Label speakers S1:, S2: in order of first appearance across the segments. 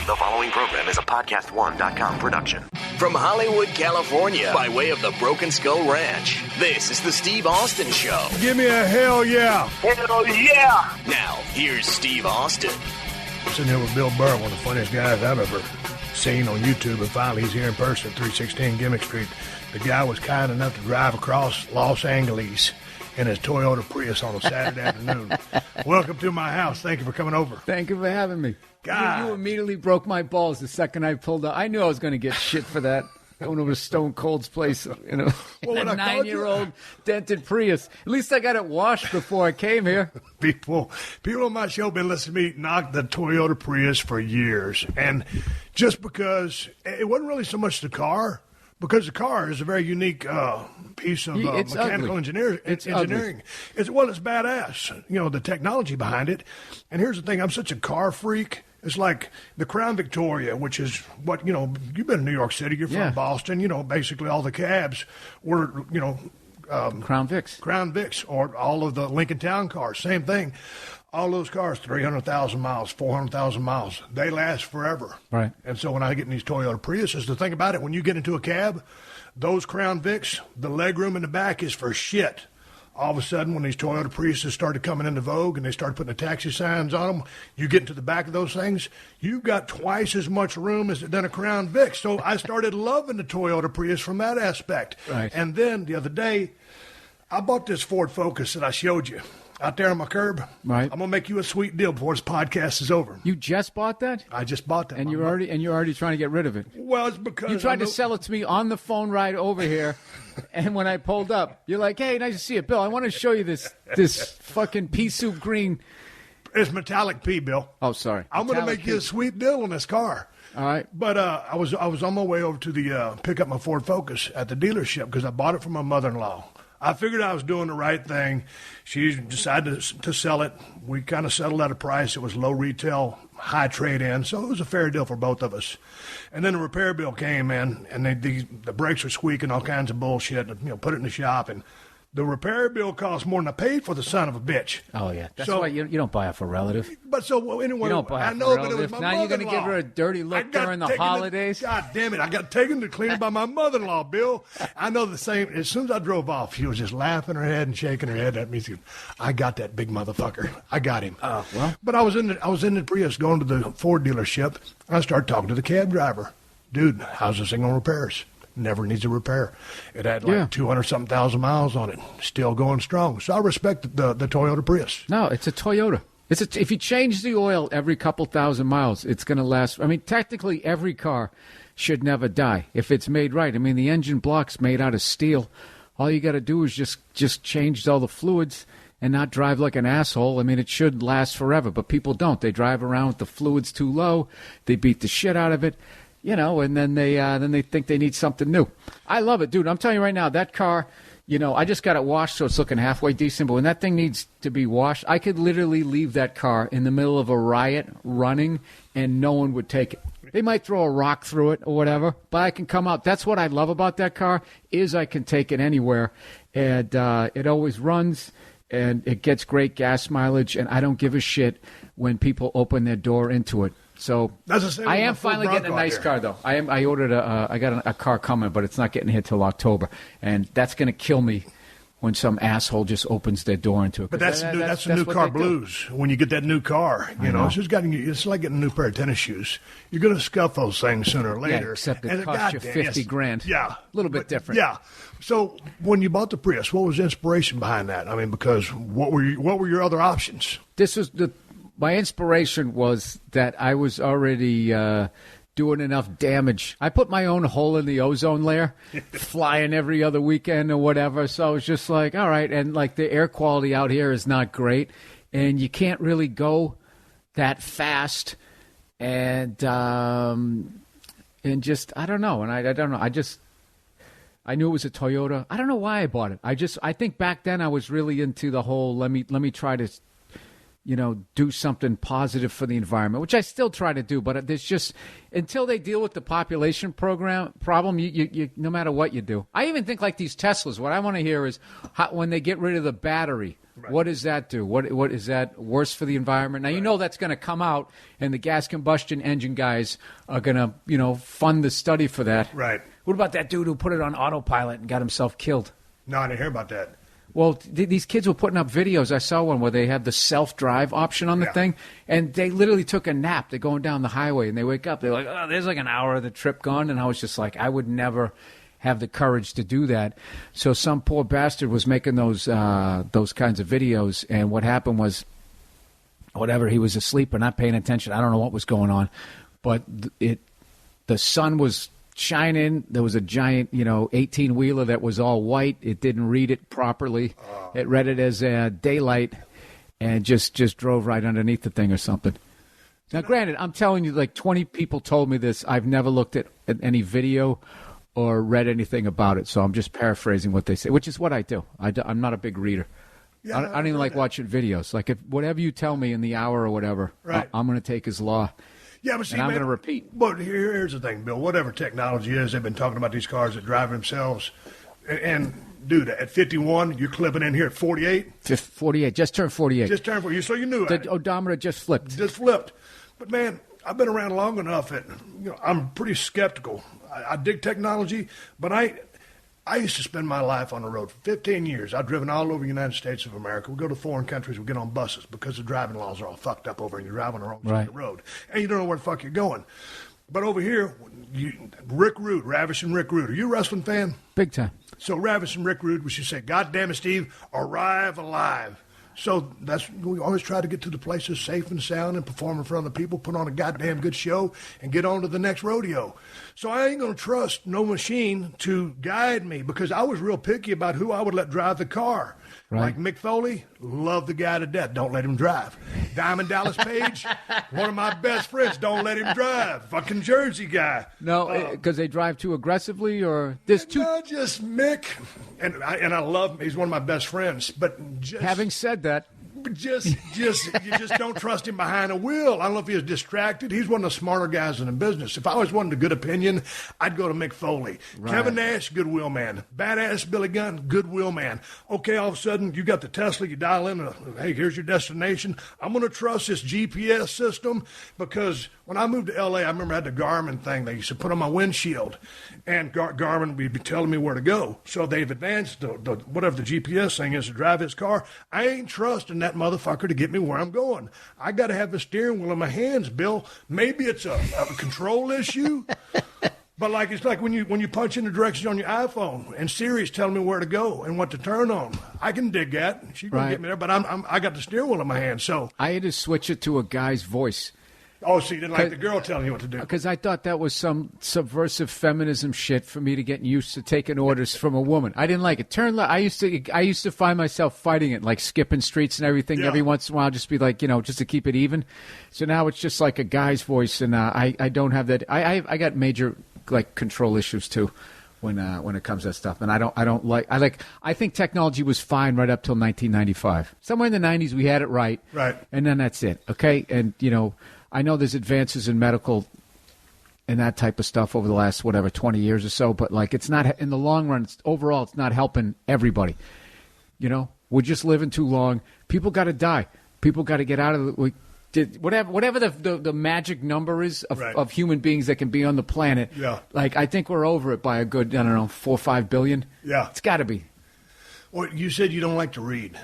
S1: The following program is a PodcastOne.com production. From Hollywood, California, by way of the Broken Skull Ranch, this is the Steve Austin Show.
S2: Give me a hell yeah.
S3: Hell yeah.
S1: Now, here's Steve Austin.
S2: I'm sitting here with Bill Burr, one of the funniest guys I've ever seen on YouTube, and finally he's here in person at 316 Gimmick Street. The guy was kind enough to drive across Los Angeles in his Toyota Prius on a Saturday afternoon. Welcome to my house. Thank you for coming over.
S4: Thank you for having me.
S2: God.
S4: You immediately broke my balls the second I pulled up. I knew I was going to get shit for that. Going over to Stone Cold's place, you know,
S2: well,
S4: a 9-year-old dented Prius. At least I got it washed before I came here.
S2: People on my show have been listening to me knock the Toyota Prius for years. And just because it wasn't really so much the car, because the car is a very unique piece of mechanical engineering. It's badass, you know, the technology behind it. And here's the thing, I'm such a car freak. It's like the Crown Victoria, which is what, you know, you've been in New York City, you're from Boston, you know, basically all the cabs were, you know.
S4: Crown Vics,
S2: or all of the Lincoln Town cars, same thing. All those cars, 300,000 miles, 400,000 miles, they last forever.
S4: Right.
S2: And so when I get in these Toyota Priuses, the thing about it, when you get into a cab, those Crown Vics, the legroom in the back is for shit. All of a sudden, when these Toyota Priuses started coming into vogue and they started putting the taxi signs on them, you get into the back of those things, you've got twice as much room as than a Crown Vic. So I started loving the Toyota Prius from that aspect.
S4: Right.
S2: And then the other day, I bought this Ford Focus that I showed you out there on my curb.
S4: Right.
S2: I'm gonna make you a sweet deal before this podcast is over.
S4: You just bought that?
S2: I just bought that.
S4: And you're already trying to get rid of it.
S2: Well, it's because
S4: you tried to sell it to me on the phone ride over here, and when I pulled up, you're like, "Hey, nice to see you, Bill. I want to show you this fucking pea soup green."
S2: It's metallic pea, Bill.
S4: Oh, sorry.
S2: I'm gonna make you a sweet deal on this car.
S4: All right.
S2: But I was on my way over to the pick up my Ford Focus at the dealership because I bought it from my mother-in-law. I figured I was doing the right thing. She decided to sell it. We kind of settled at a price. It was low retail, high trade-in, so it was a fair deal for both of us. And then the repair bill came in, and the brakes were squeaking, all kinds of bullshit. You know, put it in the shop, and the repair bill cost more than I paid for the son of a bitch.
S4: Oh, yeah. That's why you don't buy it for a relative.
S2: But so, anyway,
S4: you don't buy
S2: I
S4: it
S2: know,
S4: for a
S2: but
S4: relative.
S2: it was my
S4: now you're going to
S2: mother-in-law.
S4: give her a dirty look during the holidays?
S2: God damn it. I got taken to clean by my mother-in-law, Bill. I know the same. As soon as I drove off, she was just laughing her head and shaking her head at me. I got that big motherfucker. I got him.
S4: Oh, well.
S2: But I was in the Prius going to the Ford dealership. I started talking to the cab driver. Dude, how's this thing on repairs? Never needs a repair. It had 200-something thousand miles on it. Still going strong. So I respect the Toyota Prius.
S4: No, it's a Toyota. If you change the oil every couple thousand miles, it's going to last. I mean, technically, every car should never die if it's made right. I mean, the engine block's made out of steel. All you got to do is just change all the fluids and not drive like an asshole. I mean, it should last forever, but people don't. They drive around with the fluids too low. They beat the shit out of it. You know, and then they think they need something new. I love it, dude. I'm telling you right now, that car, you know, I just got it washed, so it's looking halfway decent. But when that thing needs to be washed, I could literally leave that car in the middle of a riot running, and no one would take it. They might throw a rock through it or whatever, but I can come out. That's what I love about that car is I can take it anywhere, and it always runs, and it gets great gas mileage, and I don't give a shit when people open their door into it. So I am finally getting a nice car, though. I ordered I got a car coming, but it's not getting here till October, and that's going to kill me when some asshole just opens their door into it.
S2: But that's the new car blues. When you get that new car, you know. It's like getting a new pair of tennis shoes. You're going to scuff those things sooner or later.
S4: Yeah, except it costs you $50,000.
S2: Yeah,
S4: a little bit different.
S2: Yeah. So when you bought the Prius, what was the inspiration behind that? I mean, because what were your other options?
S4: My inspiration was that I was already doing enough damage. I put my own hole in the ozone layer, flying every other weekend or whatever. So I was just like, all right. And like the air quality out here is not great, and you can't really go that fast. And just I don't know. And I don't know. I knew it was a Toyota. I don't know why I bought it. I think back then I was really into the whole let me try to do something positive for the environment, which I still try to do. But there's just, until they deal with the population problem, you no matter what you do. I even think like these Teslas, what I want to hear is when they get rid of the battery, right. What does that do? What is that worse for the environment? Now, right. That's going to come out, and the gas combustion engine guys are going to, fund the study for that.
S2: Right.
S4: What about that dude who put it on autopilot and got himself killed?
S2: No, I didn't hear about that.
S4: Well, these kids were putting up videos. I saw one where they had the self-drive option on the thing, and they literally took a nap. They're going down the highway, and they wake up. They're like, oh, there's like an hour of the trip gone. And I was just like, I would never have the courage to do that. So some poor bastard was making those kinds of videos, and what happened was, whatever, he was asleep or not paying attention. I don't know what was going on, but the sun was shining. There was a giant, 18-wheeler that was all white. It didn't read it properly. It read it as daylight and just drove right underneath the thing or something. Now, granted, I'm telling you, like 20 people told me this. I've never looked at any video or read anything about it, so I'm just paraphrasing what they say, which is what I do. I'm not a big reader. Yeah, I don't even like watching videos. Like, if whatever you tell me in the hour or whatever, right. I'm going to take as law.
S2: Yeah, but see,
S4: and I'm going to repeat.
S2: But here's the thing, Bill. Whatever technology is, they've been talking about these cars that drive themselves. And dude, at 51, you're clipping in here at 48?
S4: 48. Just turned 48.
S2: Just turned 48. So you knew
S4: the odometer just flipped.
S2: Just flipped. But, man, I've been around long enough that I'm pretty skeptical. I dig technology, but I used to spend my life on the road for 15 years. I've driven all over the United States of America. We go to foreign countries. We get on buses because the driving laws are all fucked up over, and you're driving on the wrong side of the road. And you don't know where the fuck you're going. But over here, Rick Rude, Ravishing Rick Rude. Are you a wrestling fan?
S4: Big time.
S2: So Ravishing Rick Rude, we should say, God damn it, Steve, arrive alive. So we always try to get to the places safe and sound and perform in front of the people, put on a goddamn good show, and get on to the next rodeo. So I ain't going to trust no machine to guide me because I was real picky about who I would let drive the car. Right. Like Mick Foley, love the guy to death. Don't let him drive. Diamond Dallas Page, one of my best friends. Don't let him drive. Fucking Jersey guy.
S4: No, because they drive too aggressively, or there's too.
S2: No, just Mick, and I love him. He's one of my best friends. But just
S4: having said that.
S2: Just you just don't trust him behind a wheel. I don't know if he was distracted. He's one of the smarter guys in the business. If I always wanted a good opinion, I'd go to Mick Foley. Right. Kevin Nash, goodwill man. Badass Billy Gunn, goodwill man. Okay, all of a sudden you got the Tesla. You dial in. Hey, here's your destination. I'm going to trust this GPS system because when I moved to L.A., I remember I had the Garmin thing they used to put on my windshield, and Garmin would be telling me where to go. So they've advanced the whatever the GPS thing is to drive his car. I ain't trusting that motherfucker to get me where I'm going. I got to have the steering wheel in my hands, Bill. Maybe it's a control issue, but it's like when you punch in the directions on your iPhone and Siri's telling me where to go and what to turn on. I can dig that. She's gonna get me there, but I got the steering wheel in my hand. So
S4: I had to switch it to a guy's voice.
S2: Oh, so you didn't like the girl telling you what to do?
S4: Because I thought that was some subversive feminism shit for me to get used to taking orders from a woman. I didn't like it. Turn left. I used to find myself fighting it, like skipping streets and everything. Yeah. Every once in a while, just be like, just to keep it even. So now it's just like a guy's voice, and I don't have that. I got major control issues too when it comes to that stuff, and I think technology was fine right up till 1995. Somewhere in the 90s, we had it right, and then that's it. Okay, and I know there's advances in medical and that type of stuff over the last, 20 years or so, but it's not, in the long run, overall, it's not helping everybody. We're just living too long. People got to die. People got to get out of whatever the magic number is of human beings that can be on the planet.
S2: Yeah.
S4: I think we're over it by a good, 4 or 5 billion.
S2: Yeah.
S4: It's got to be.
S2: Well, you said you don't like to read.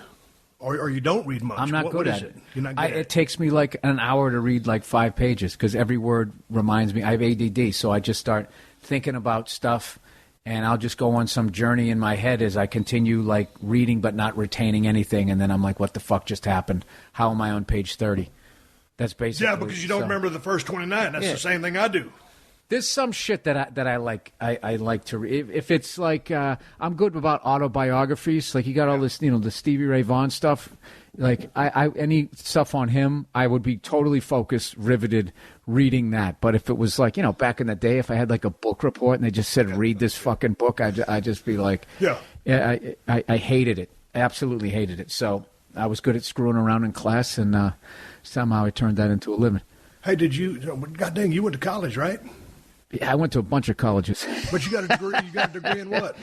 S2: Or you don't read much.
S4: I'm not good at it.
S2: You're not good at it.
S4: It takes me an hour to read 5 pages because every word reminds me. I have ADD, so I just start thinking about stuff, and I'll just go on some journey in my head as I continue reading but not retaining anything, and then I'm like, what the fuck just happened? How am I on page 30? That's basically
S2: because you don't remember the first 29. That's the same thing I do.
S4: There's some shit that I like. I like to read. If it's I'm good about autobiographies. You got all this, the Stevie Ray Vaughan stuff. Any stuff on him, I would be totally focused, riveted, reading that. But if it was back in the day, if I had a book report and they just said read this fucking book, I'd just be I hated it. I absolutely hated it. So I was good at screwing around in class, and somehow I turned that into a living.
S2: Hey, God dang, you went to college, right?
S4: Yeah, I went to a bunch of colleges.
S2: But you got a degree. You got a degree in what?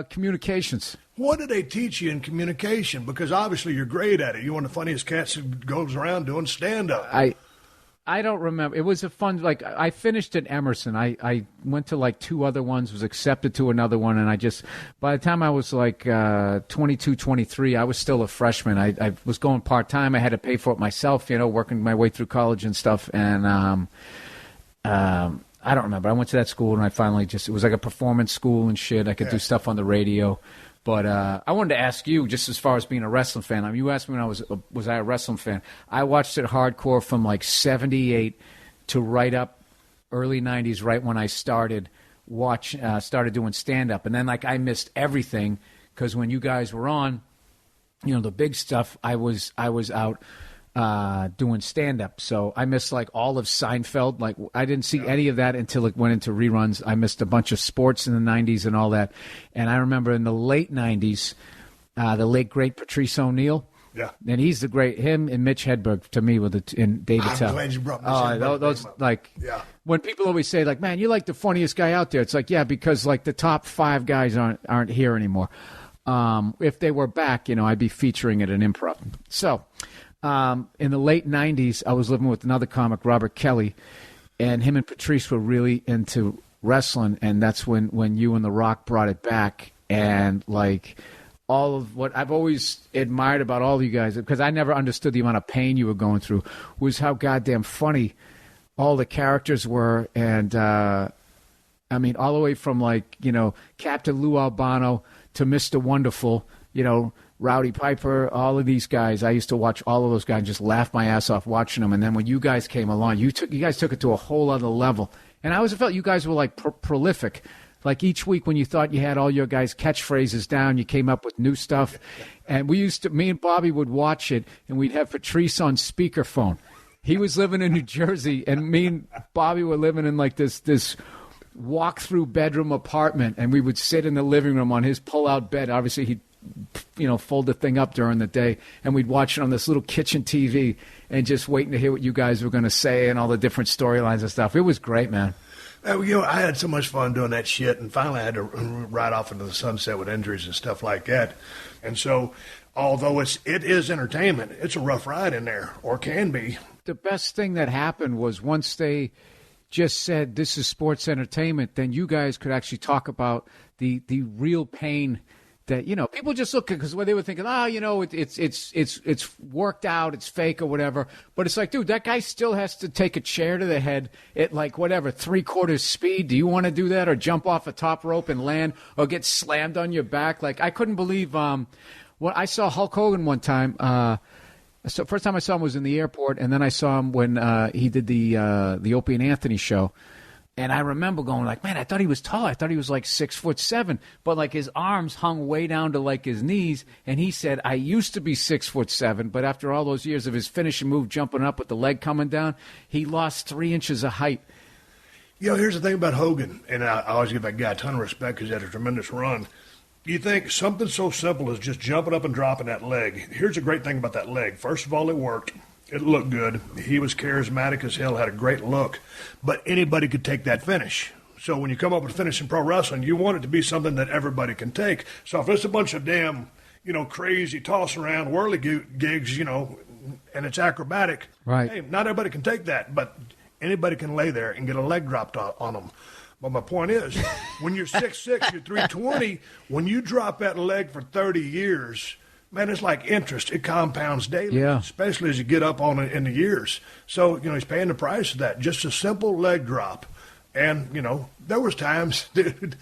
S4: Communications.
S2: What did they teach you in communication? Because obviously you're great at it. You're one of the funniest cats who goes around doing stand-up.
S4: I don't remember. It was a fun, I finished at Emerson. I went to 2 other ones, was accepted to another one, and by the time I was 22, 23, I was still a freshman. I was going part-time. I had to pay for it myself, working my way through college and stuff, and I don't remember. I went to that school, and I finally it was like a performance school and shit. I could do stuff on the radio. But I wanted to ask you, just as far as being a wrestling fan. I mean, you asked me when was I a wrestling fan? I watched it hardcore from 78 to right up early 90s, right when I started doing stand-up. And then I missed everything because when you guys were on, the big stuff, I was out doing stand-up. So I missed all of Seinfeld. I didn't see any of that until it went into reruns. I missed a bunch of sports in the 90s and all that. And I remember in the late 90s, the late, great Patrice O'Neal.
S2: Yeah.
S4: And he's the great, him and Mitch Hedberg to me and David Tell.
S2: I'm glad you brought Mitch Hedberg
S4: those
S2: up.
S4: When people always say man, you're the funniest guy out there. It's because the top 5 guys aren't here anymore. If they were back, I'd be featuring at an improv. So, in the late 90s, I was living with another comic, Robert Kelly, and him and Patrice were really into wrestling, and that's when you and The Rock brought it back, and all of what I've always admired about all of you guys, because I never understood the amount of pain you were going through, was how goddamn funny all the characters were, and all the way from Captain Lou Albano to Mr. Wonderful, Rowdy Piper, all of these guys. I used to watch all of those guys and just laugh my ass off watching them. And then when you guys came along, you guys took it to a whole other level. And I always felt you guys were prolific. Each week when you thought you had all your guys' catchphrases down, you came up with new stuff. And me and Bobby would watch it, and we'd have Patrice on speakerphone. He was living in New Jersey, and me and Bobby were living in this walk-through bedroom apartment, and we would sit in the living room on his pull-out bed. Obviously, he'd fold the thing up during the day, and we'd watch it on this little kitchen TV and just waiting to hear what you guys were going to say and all the different storylines and stuff. It was great, man.
S2: I had so much fun doing that shit, and finally I had to ride off into the sunset with injuries and stuff like that. And so, although it is entertainment, it's a rough ride in there, or can be.
S4: The best thing that happened was once they just said this is sports entertainment, then you guys could actually talk about the real pain that people just look at, because when they were thinking, it's worked out, it's fake or whatever, but it's dude, that guy still has to take a chair to the head at 3/4 speed. Do you want to do that, or jump off a top rope and land, or get slammed on your back? I couldn't believe I saw Hulk Hogan one time. So first time I saw him was in the airport, and then I saw him when he did the Opie and Anthony show. And I remember going man, I thought he was tall. I thought he was 6'7", but his arms hung way down to his knees. And he said, I used to be 6'7", but after all those years of his finishing move, jumping up with the leg coming down, he lost 3 inches of height.
S2: Here's the thing about Hogan, and I always give that guy a ton of respect because he had a tremendous run. You think something so simple as just jumping up and dropping that leg. Here's a great thing about that leg. First of all, it worked. It looked good. He was charismatic as hell, had a great look. But anybody could take that finish. So when you come up with a finish in pro wrestling, you want it to be something that everybody can take. So if it's a bunch of damn, crazy toss around, whirly gigs, and it's acrobatic,
S4: right?
S2: Hey, not everybody can take that, but anybody can lay there and get a leg dropped on them. But my point is, when you're 6'6", you're 320, when you drop that leg for 30 years, man, it's like interest. It compounds daily, especially as you get up on it in the years. So, he's paying the price of that. Just a simple leg drop. And, there was times, dude,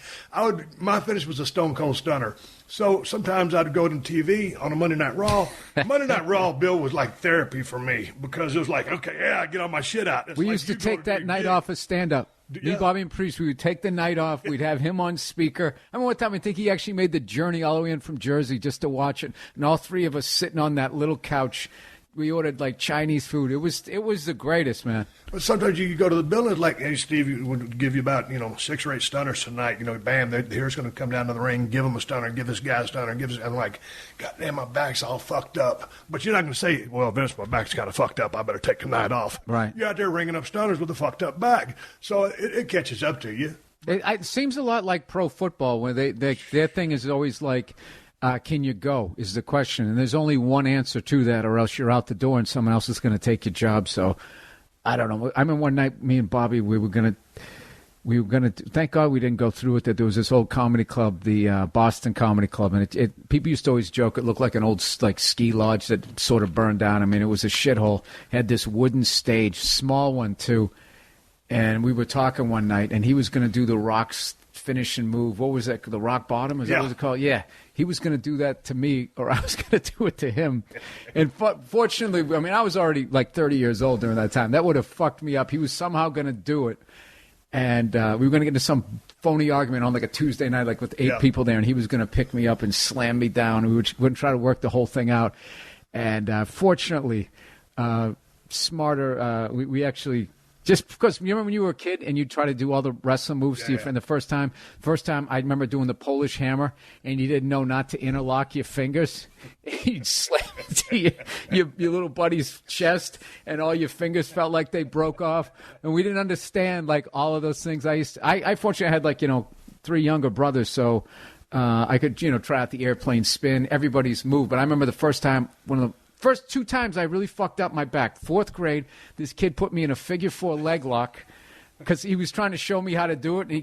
S2: my finish was a Stone Cold Stunner. So sometimes I'd go to TV on a Monday Night Raw. Monday Night Raw, Bill, was like therapy for me because it was okay, I get all my shit out. It's
S4: we used to take that night off of stand-up. Me, Bobby, and Priest, we would take the night off. We'd have him on speaker. I remember one time, I think he actually made the journey all the way in from Jersey just to watch it. And all 3 of us sitting on that little couch We ordered like Chinese food. It was the greatest, man.
S2: But sometimes you go to the building, like, hey, Steve would give you about 6 or 8 stunners tonight. Bam, here's going to come down to the ring, give him a stunner, give this guy a stunner, I'm like, God damn, my back's all fucked up. But you're not going to say, well, Vince, my back's kind of fucked up. I better take the night off.
S4: Right.
S2: You're out there ringing up stunners with a fucked up back, so it catches up to you.
S4: It seems a lot like pro football, where their thing is always like, can you go, is the question. And there's only one answer to that, or else you're out the door and someone else is going to take your job. So I don't know. I mean, one night, me and Bobby, we were going to, thank God we didn't go through with it. There was this old comedy club, the Boston Comedy Club, and people used to always joke it looked like an old ski lodge that sort of burned down. I mean, it was a shithole. It had this wooden stage, small one too. And we were talking one night, and he was going to do the Rock's finishing move. What was that? The rock bottom? Is that what it was called? Yeah. He was going to do that to me, or I was going to do it to him. And fortunately, I mean, I was already like 30 years old during that time. That would have fucked me up. He was somehow going to do it. And we were going to get into some phony argument on like a Tuesday night, like with 8 people there, and he was going to pick me up and slam me down. We would try to work the whole thing out. And fortunately, smarter, we actually... Just because, you remember when you were a kid and you'd try to do all the wrestling moves to your friend the first time? First time, I remember doing the Polish hammer, and you didn't know not to interlock your fingers. You'd slam into your little buddy's chest, and all your fingers felt like they broke off. And we didn't understand, like, all of those things. I fortunately had, like, 3 younger brothers, so I could, try out the airplane spin, everybody's move. But I remember the first time, one of the first 2 times I really fucked up my back. 4th grade, this kid put me in a figure 4 leg lock because he was trying to show me how to do it, and he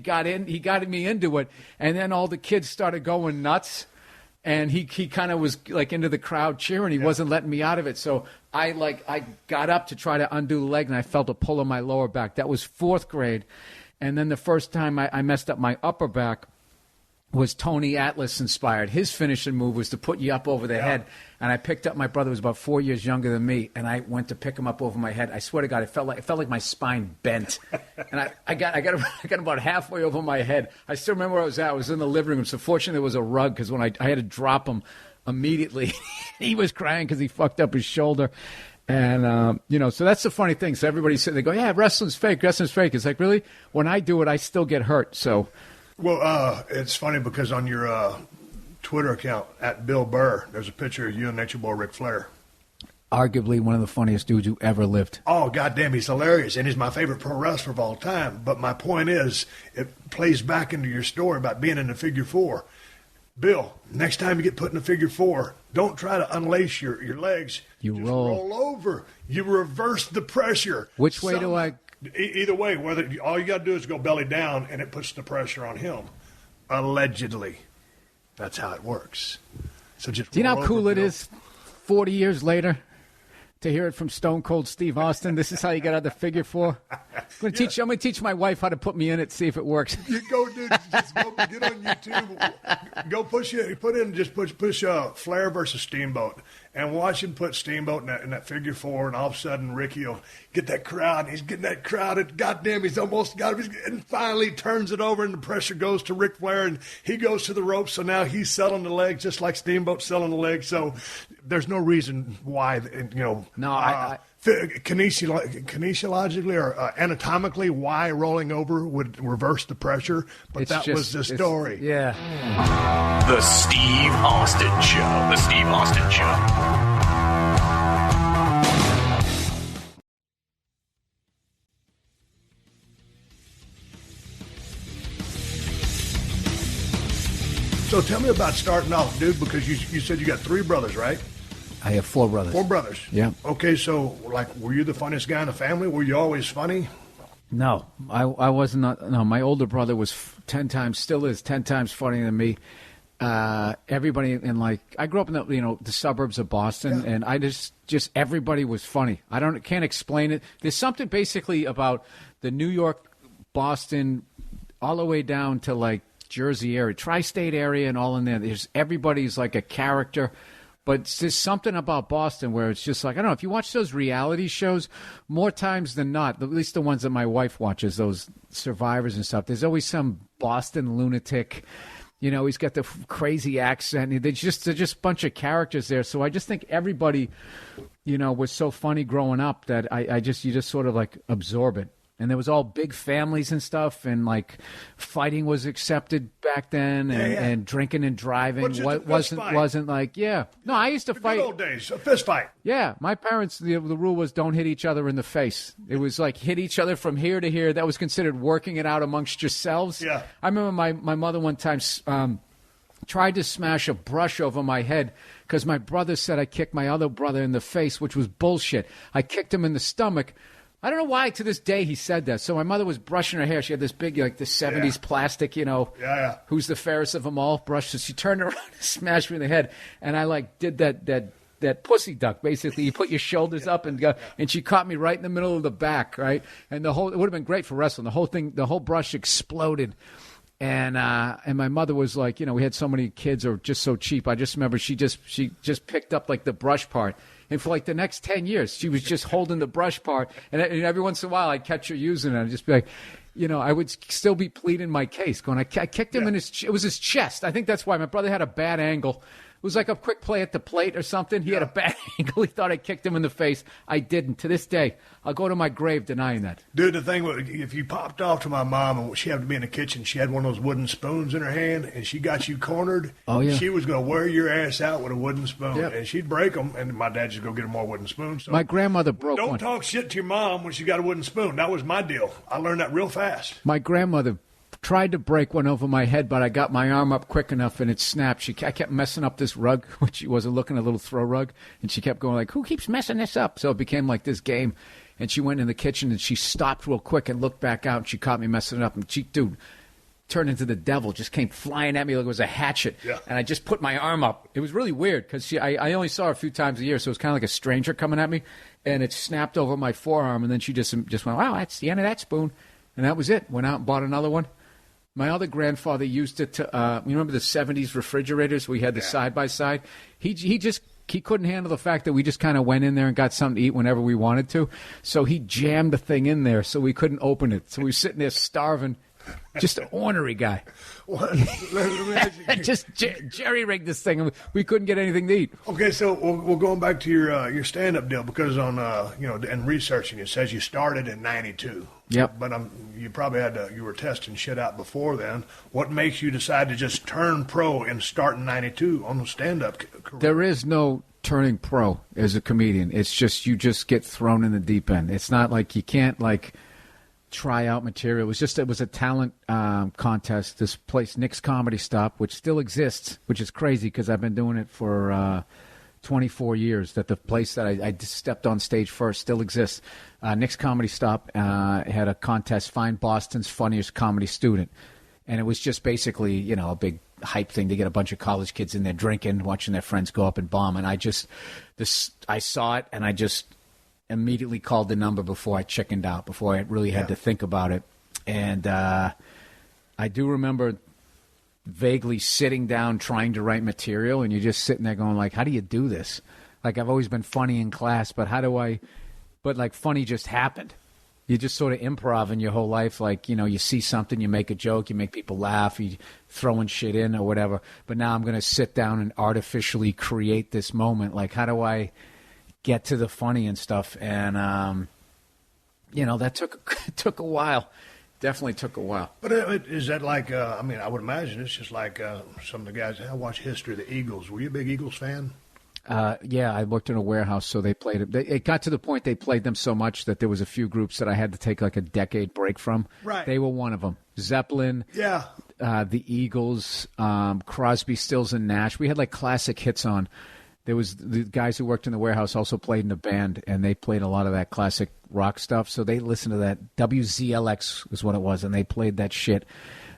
S4: got me into it. And then all the kids started going nuts, and he kind of was like into the crowd cheering. He wasn't letting me out of it. So I got up to try to undo the leg, and I felt a pull on my lower back. That was 4th grade. And then the first time I messed up my upper back was Tony Atlas inspired. His finishing move was to put you up over the head. And I picked up my brother, who was about 4 years younger than me, and I went to pick him up over my head. I swear to God, it felt like my spine bent. And I got about halfway over my head. I still remember where I was at. I was in the living room. So fortunately, there was a rug, because when I had to drop him immediately, he was crying because he fucked up his shoulder. And, so that's the funny thing. So everybody said, they go, yeah, wrestling's fake. Wrestling's fake. It's like, really? When I do it, I still get hurt. So...
S2: Well, it's funny because on your Twitter account, at Bill Burr, there's a picture of you and Nature Boy Ric Flair.
S4: Arguably one of the funniest dudes who ever lived.
S2: Oh, goddamn, he's hilarious, and he's my favorite pro wrestler of all time. But my point is, it plays back into your story about being in the figure 4. Bill, next time you get put in a figure 4, don't try to unlace your legs.
S4: You
S2: just
S4: roll
S2: over. You reverse the pressure.
S4: Which way do I...
S2: Either way, all you got to do is go belly down, and it puts the pressure on him. Allegedly, that's how it works. So just
S4: do you know how cool it is? 40 years later, to hear it from Stone Cold Steve Austin. This is how you get out of the figure 4. I'm going to teach my wife how to put me in it. See if it works.
S2: You go, dude. Just go get on YouTube. Go push Flair versus Steamboat, and watch him put Steamboat in that figure 4, and all of a sudden Ricky will get that crowd. And he's getting that crowd, and goddamn, he's almost got it. And finally turns it over, and the pressure goes to Ric Flair, and he goes to the ropes. So now he's selling the legs just like Steamboat's selling the legs. So there's no reason why,
S4: No,
S2: kinesiologically or anatomically, why rolling over would reverse the pressure, but that was the story.
S4: Yeah.
S1: The Steve Austin Show. The Steve Austin Show.
S2: So tell me about starting off, dude, because you said you got 3 brothers, right?
S4: I have 4 brothers.
S2: 4 brothers?
S4: Yeah.
S2: Okay, so, were you the funniest guy in the family? Were you always funny?
S4: No, I wasn't. No, my older brother was 10 times, still is 10 times funnier than me. Everybody I grew up in the suburbs of Boston, and I just everybody was funny. Can't explain it. There's something basically about the New York, Boston, all the way down to Jersey area, tri-state area, and all in there. Everybody's like a character. But there's something about Boston where it's just I don't know, if you watch those reality shows, more times than not, at least the ones that my wife watches, those Survivors and stuff, there's always some Boston lunatic You know, he's got the crazy accent. They're just a bunch of characters there. So I just think everybody, you know, was so funny growing up that you just sort of like absorb it. And there was all big families and stuff, and like fighting was accepted back then, and drinking and driving wasn't like No, I used to fight.
S2: Good old days, a fist fight.
S4: Yeah, my parents. The rule was don't hit each other in the face. It was like hit each other from here to here. That was considered working it out amongst yourselves.
S2: Yeah,
S4: I remember my mother one time tried to smash a brush over my head because my brother said I kicked my other brother in the face, which was bullshit. I kicked him in the stomach. I don't know why to this day he said that. So my mother was brushing her hair. She had this big, like the 70s plastic, you know, who's the fairest of them all brush. So she turned around and smashed me in the head. And I like did that pussy duck. Basically, you put your shoulders up and go, and she caught me right in the middle of the back, right? And it would have been great for wrestling. The whole brush exploded. And my mother was like, you know, we had so many kids or just so cheap. I just remember she just picked up like the brush part. And for like the next 10 years, she was just holding the brush part. And every once in a while, I'd catch her using it. I'd just be like, you know, I would still be pleading my case. Going, I kicked him in it was his chest. I think that's why my brother had a bad angle. It was like a quick play at the plate or something. He had a bad angle. He thought I kicked him in the face. I didn't. To this day, I'll go to my grave denying that.
S2: Dude, the thing was, if you popped off to my mom and she happened to be in the kitchen, she had one of those wooden spoons in her hand, and she got you cornered.
S4: Oh, yeah.
S2: She was going to wear your ass out with a wooden spoon,
S4: yep.
S2: And she'd break them, and my dad just go get her more wooden spoons. So
S4: my grandmother broke one.
S2: Don't talk shit to your mom when she got a wooden spoon. That was my deal. I learned that real fast.
S4: My grandmother tried to break one over my head, but I got my arm up quick enough and it snapped. I kept messing up this rug, which she wasn't looking, a little throw rug, and she kept going like, who keeps messing this up? So it became like this game. And she went in the kitchen and she stopped real quick and looked back out and she caught me messing it up. And she, dude, turned into the devil, just came flying at me like it was a hatchet. Yeah. And I just put my arm up. It was really weird because I only saw her a few times a year, so it was kind of like a stranger coming at me. And it snapped over my forearm, and then she just went, wow, that's the end of that spoon. And that was it. Went out and bought another one. My other grandfather used it to, you remember the 70s refrigerators? We had the side-by-side. He couldn't handle the fact that we just kind of went in there and got something to eat whenever we wanted to. So he jammed the thing in there so we couldn't open it. So we were sitting there starving. Just an ornery guy. Just jerry-rigged this thing, and we couldn't get anything to eat.
S2: Okay, so we're going back to your stand-up deal because on and researching it says you started in '92.
S4: Yep.
S2: But you probably you were testing shit out before then. What makes you decide to just turn pro and start in '92 on the stand-up career?
S4: There is no turning pro as a comedian. It's just you just get thrown in the deep end. It's not like you can't like try out material. It was a talent contest. This place, Nick's Comedy Stop, which still exists, which is crazy because I've been doing it for 24 years. That the place that I stepped on stage first still exists. Nick's Comedy Stop had a contest, find Boston's funniest comedy student, and it was just basically a big hype thing to get a bunch of college kids in there drinking, watching their friends go up and bomb. And I saw it, and I just immediately called the number before I chickened out, before I really had to think about it. And I do remember vaguely sitting down trying to write material, and you're just sitting there going like, how do you do this? Like, I've always been funny in class, but but funny just happened. You just sort of improv in your whole life. Like, you see something, you make a joke, you make people laugh, you throwing shit in or whatever. But now I'm going to sit down and artificially create this moment. Like, how do I get to the funny and stuff? And, that took a while. Definitely took a while.
S2: But is that like, I would imagine it's just like some of the guys, I watch History of the Eagles. Were you a big Eagles fan?
S4: Yeah, I worked in a warehouse, so they played it. It got to the point they played them so much that there was a few groups that I had to take like a decade break from.
S2: Right.
S4: They were one of them. Zeppelin.
S2: Yeah.
S4: The Eagles, Crosby, Stills, and Nash. We had like classic hits on. There was the guys who worked in the warehouse also played in a band, and they played a lot of that classic rock stuff. So they listened to that. WZLX was what it was, and they played that shit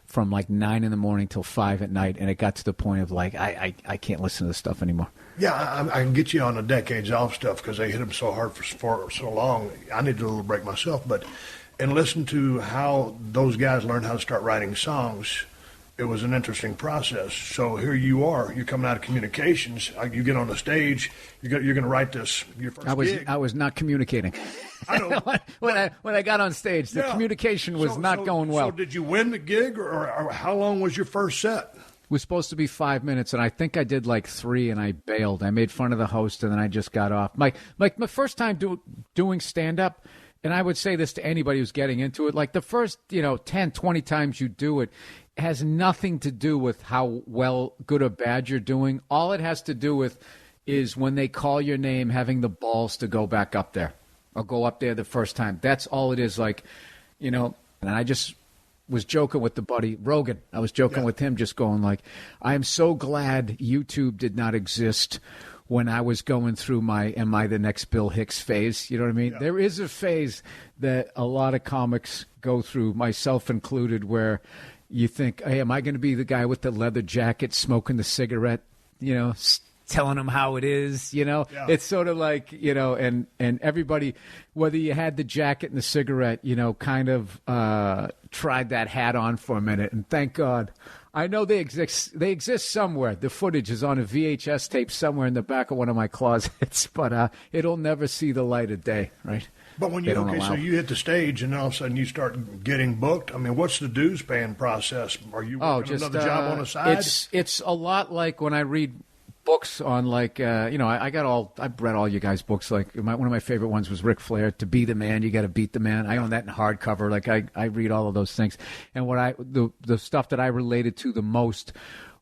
S4: from like 9 in the morning till 5 at night, and it got to the point of like, I can't listen to this stuff anymore.
S2: Yeah, I can get you on the decades off stuff because they hit them so hard for so long. I needed a little break myself, and listen to how those guys learned how to start writing songs. It was an interesting process. So here you are. You're coming out of communications. You get on the stage. You're going to write this. Your first gig.
S4: I was not communicating.
S2: I know.
S4: when I got on stage, the communication was not going well.
S2: So did you win the gig, or how long was your first set?
S4: was supposed to be 5 minutes, and I think I did like 3, and I bailed. I made fun of the host, and then I just got off. My first time doing stand-up, and I would say this to anybody who's getting into it, like the first 10, 20 times you do it has nothing to do with how well, good or bad you're doing. All it has to do with is when they call your name, having the balls to go back up there or go up there the first time. That's all it is. Like, and I just was joking with the buddy Rogan. I was joking with him, just going like, I am so glad YouTube did not exist when I was going through my am I the next Bill Hicks phase. You know what I mean? Yeah. There is a phase that a lot of comics go through, myself included, where you think, hey, am I going to be the guy with the leather jacket smoking the cigarette, telling them how it is, Yeah. It's sort of like, and everybody, whether you had the jacket and the cigarette, kind of tried that hat on for a minute. And thank God, I know they exist somewhere. The footage is on a VHS tape somewhere in the back of one of my closets, but it'll never see the light of day, right?
S2: But when so you hit the stage and all of a sudden you start getting booked. I mean, what's the dues paying process? Are you working another job on the side?
S4: It's a lot like when I read books on like I've read all you guys' books. Like one of my favorite ones was Ric Flair, To Be the Man, You Got to Beat the Man. I own that in hardcover. Like I read all of those things. And what the stuff that I related to the most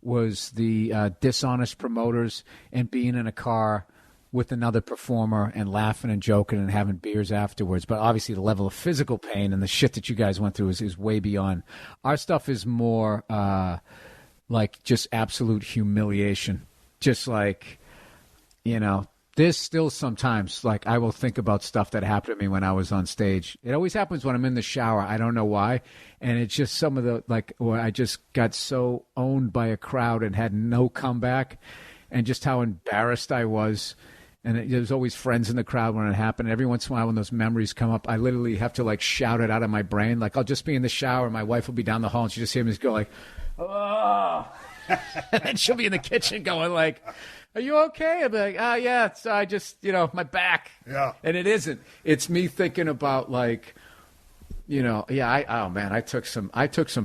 S4: was the dishonest promoters and being in a car with another performer and laughing and joking and having beers afterwards. But obviously the level of physical pain and the shit that you guys went through is way beyond. Our stuff is more like just absolute humiliation. Just like, there's still sometimes, like, I will think about stuff that happened to me when I was on stage. It always happens when I'm in the shower. I don't know why. And it's just some of the, like, where I just got so owned by a crowd and had no comeback, and just how embarrassed I was. And there's always friends in the crowd when it happened. Every once in a while when those memories come up, I literally have to, like, shout it out of my brain. Like, I'll just be in the shower, my wife will be down the hall, and she just hear me just go, like, oh. And then she'll be in the kitchen going like, are you okay? I'll be like, oh, yeah, it's, I just, my back.
S2: Yeah.
S4: And it isn't. It's me thinking about like, I took some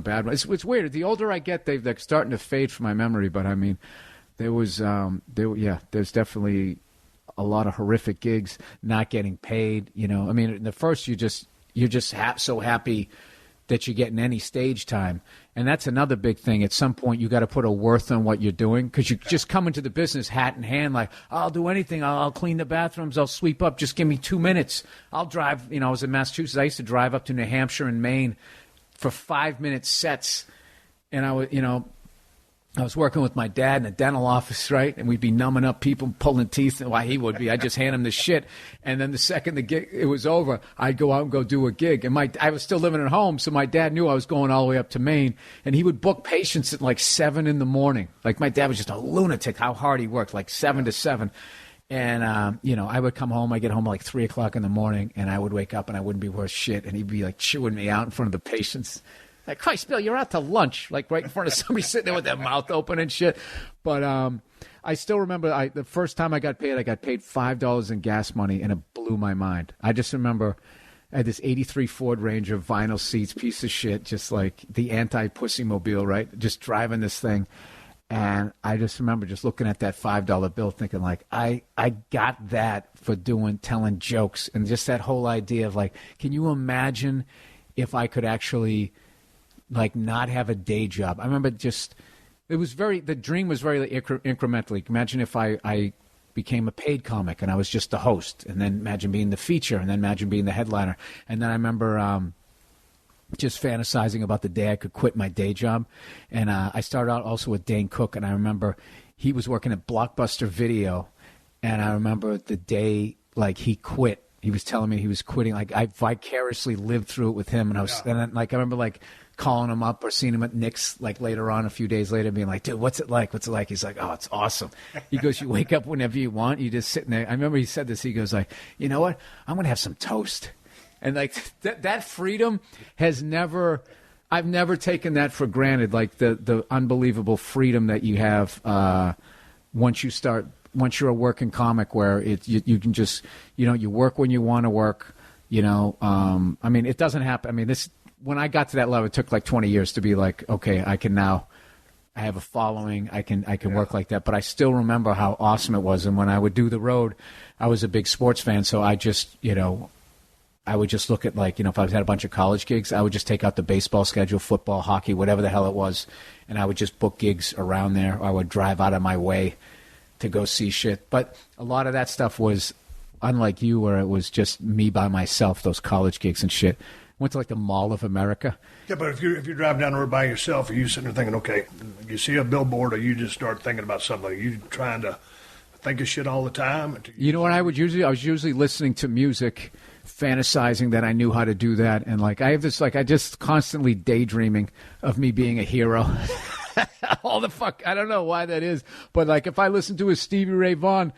S4: bad ones. It's weird. The older I get, they're starting to fade from my memory. But I mean, there's definitely a lot of horrific gigs, not getting paid. I mean, in the first, you're just so happy that you're getting any stage time. And that's another big thing. At some point, you got to put a worth on what you're doing, because you just come into the business hat in hand like, I'll do anything. I'll clean the bathrooms. I'll sweep up. Just give me 2 minutes. I'll drive. I was in Massachusetts. I used to drive up to New Hampshire and Maine for 5-minute sets. And I was working with my dad in a dental office, right? And we'd be numbing up people, pulling teeth. And why he would be. I'd just hand him the shit. And then the second the gig it was over, I'd go out and go do a gig. And I was still living at home, so my dad knew I was going all the way up to Maine. And he would book patients at like 7 in the morning. Like my dad was just a lunatic how hard he worked, like 7 to 7. And, I would come home. I'd get home at like 3 o'clock in the morning, and I would wake up and I wouldn't be worth shit. And he'd be like chewing me out in front of the patients. Like, Christ, Bill, you're out to lunch, like right in front of somebody sitting there with their mouth open and shit. But I still remember the first time I got paid $5 in gas money, and it blew my mind. I just remember I had this 83 Ford Ranger, vinyl seats, piece of shit, just like the anti-pussy mobile, right? Just driving this thing. And I just remember just looking at that $5 bill thinking, like, I got that for telling jokes. And just that whole idea of, like, can you imagine if I could actually – like not have a day job? I remember the dream was very incrementally. Imagine if I became a paid comic and I was just the host, and then imagine being the feature, and then imagine being the headliner. And then I remember just fantasizing about the day I could quit my day job. And I started out also with Dane Cook, and I remember he was working at Blockbuster Video, and I remember the day like he quit. He was telling me he was quitting. Like I vicariously lived through it with him, and I remember like calling him up or seeing him at Nick's like later on, a few days later, being like, dude, what's it like? He's like, oh, it's awesome. He goes, you wake up whenever you want. You just sitting there. I remember he said this. He goes like, you know what? I'm going to have some toast. And like that freedom I've never taken that for granted. Like the unbelievable freedom that you have once you're a working comic, where you can just, you work when you want to work, I mean, it doesn't happen. I mean, when I got to that level, it took like 20 years to be like, okay, I can now I have a following. I can work like that. But I still remember how awesome it was. And when I would do the road, I was a big sports fan. So I just, I would just look at if I had a bunch of college gigs, I would just take out the baseball schedule, football, hockey, whatever the hell it was. And I would just book gigs around there. Or I would drive out of my way to go see shit. But a lot of that stuff was unlike you, where it was just me by myself, those college gigs and shit. Went to the Mall of America.
S2: Yeah, but if you're driving down the road by yourself, are you sitting there thinking, okay, you see a billboard, or you just start thinking about something? Are you trying to think of shit all the time?
S4: You know what I was usually listening to music, fantasizing that I knew how to do that. And I have this, I just constantly daydreaming of me being a hero. All the fuck, I don't know why that is. But if I listen to a Stevie Ray Vaughan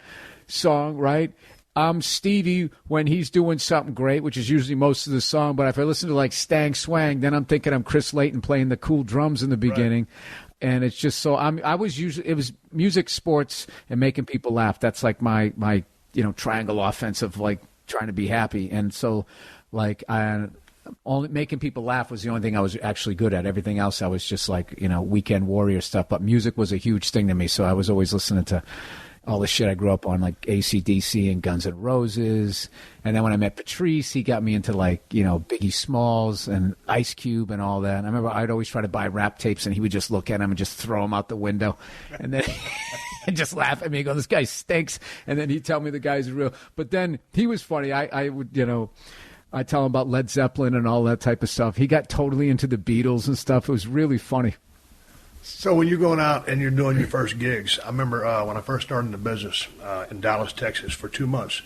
S4: song, right? I'm Stevie when he's doing something great, which is usually most of the song. But if I listen to Stang Swang, then I'm thinking I'm Chris Layton playing the cool drums in the beginning. Right. And it's just so it was music, sports, and making people laugh. That's my triangle offense of trying to be happy. And so only making people laugh was the only thing I was actually good at. Everything else I was just weekend warrior stuff. But music was a huge thing to me. So I was always listening to all the shit I grew up on, AC/DC and Guns N' Roses. And then when I met Patrice, he got me into Biggie Smalls and Ice Cube and all that. And I remember I'd always try to buy rap tapes, and he would just look at them and just throw them out the window. And then and just laugh at me and go, this guy stinks. And then he'd tell me the guy's real. But then he was funny. I would, I tell him about Led Zeppelin and all that type of stuff. He got totally into the Beatles and stuff. It was really funny.
S2: So when you're going out and you're doing your first gigs, I remember when I first started in the business in Dallas, Texas for 2 months,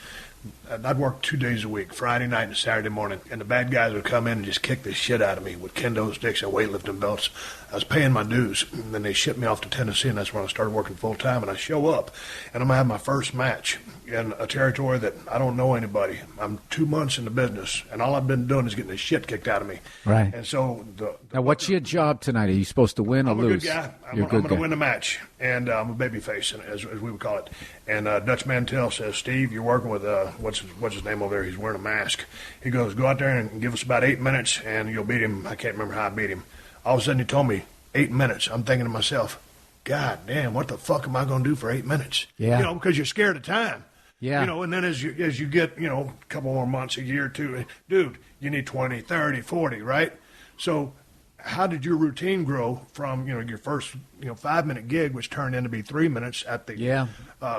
S2: I'd work 2 days a week, Friday night and Saturday morning, and the bad guys would come in and just kick the shit out of me with kendo sticks and weightlifting belts. I was paying my dues, and then they shipped me off to Tennessee, and that's when I started working full-time. And I show up, and I'm going to have my first match in a territory that I don't know anybody. I'm 2 months in the business, and all I've been doing is getting the shit kicked out of me.
S4: Right.
S2: And so
S4: now, what's your job tonight? Are you supposed to win or lose?
S2: I'm a good guy. I'm going to win the match, and I'm a baby face, as we would call it. And Dutch Mantell says, Steve, you're working with, what's his name over there? He's wearing a mask. He goes, go out there and give us about 8 minutes, and you'll beat him. I can't remember how I beat him. All of a sudden, he told me 8 minutes. I'm thinking to myself, God damn, what the fuck am I going to do for 8 minutes?
S4: Yeah.
S2: Because you're scared of time.
S4: Yeah.
S2: And then as you get, a couple more months, a year or two, dude, you need 20, 30, 40, right? So how did your routine grow from, your first, 5-minute gig, which turned into be 3 minutes at the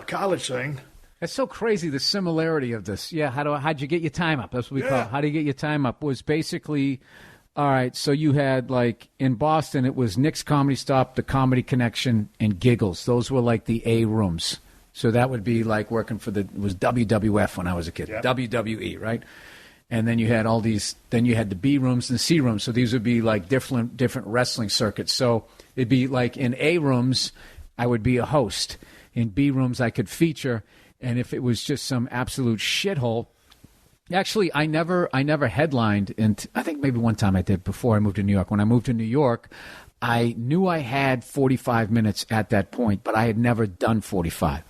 S2: college thing?
S4: That's so crazy, the similarity of this. Yeah, how'd you get your time up? That's what we call it. How do you get your time up? Was basically, all right, so you had, in Boston, it was Nick's Comedy Stop, The Comedy Connection, and Giggles. Those were, the A rooms. So that would be, working for it was WWF when I was a kid, WWE, right? And then you had all these, then you had the B rooms and C rooms. So these would be, different wrestling circuits. So it'd be, in A rooms, I would be a host. In B rooms, I could feature. And if it was just some absolute shithole, actually, I never headlined. And I think maybe one time I did before I moved to New York. When I moved to New York, I knew I had 45 minutes at that point, but I had never done 45.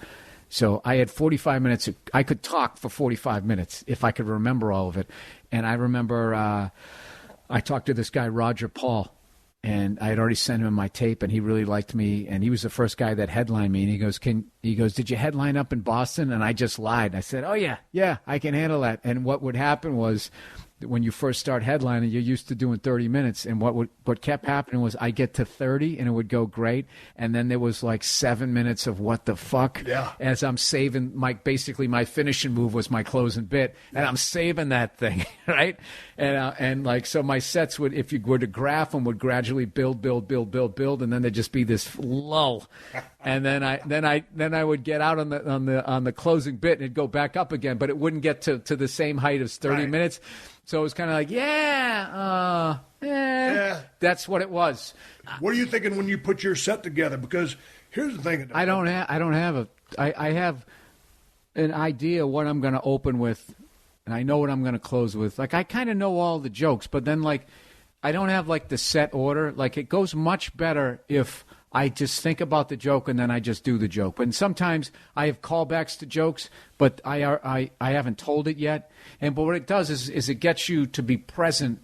S4: So I had 45 minutes. I could talk for 45 minutes if I could remember all of it. And I remember I talked to this guy, Roger Paul. And I had already sent him my tape, and he really liked me. And he was the first guy that headlined me. And he goes, did you headline up in Boston? And I just lied. I said, oh, yeah, I can handle that. And what would happen was, when you first start headlining, you're used to doing 30 minutes. And what kept happening was I get to 30 and it would go great. And then there was 7 minutes of what the fuck.
S2: Yeah.
S4: As I'm saving basically my finishing move was my closing bit. And I'm saving that thing. Right. And so my sets would, if you were to graph them, would gradually build. And then there'd just be this lull. And then I would get out on the closing bit and it'd go back up again, but it wouldn't get to the same height as 30 minutes. So it was kind of that's what it was.
S2: What are you thinking when you put your set together? Because here's the thing.
S4: I have an idea what I'm going to open with, and I know what I'm going to close with. I kind of know all the jokes, but then I don't have the set order. It goes much better if I just think about the joke and then I just do the joke. And sometimes I have callbacks to jokes, but I haven't told it yet. But what it does is it gets you to be present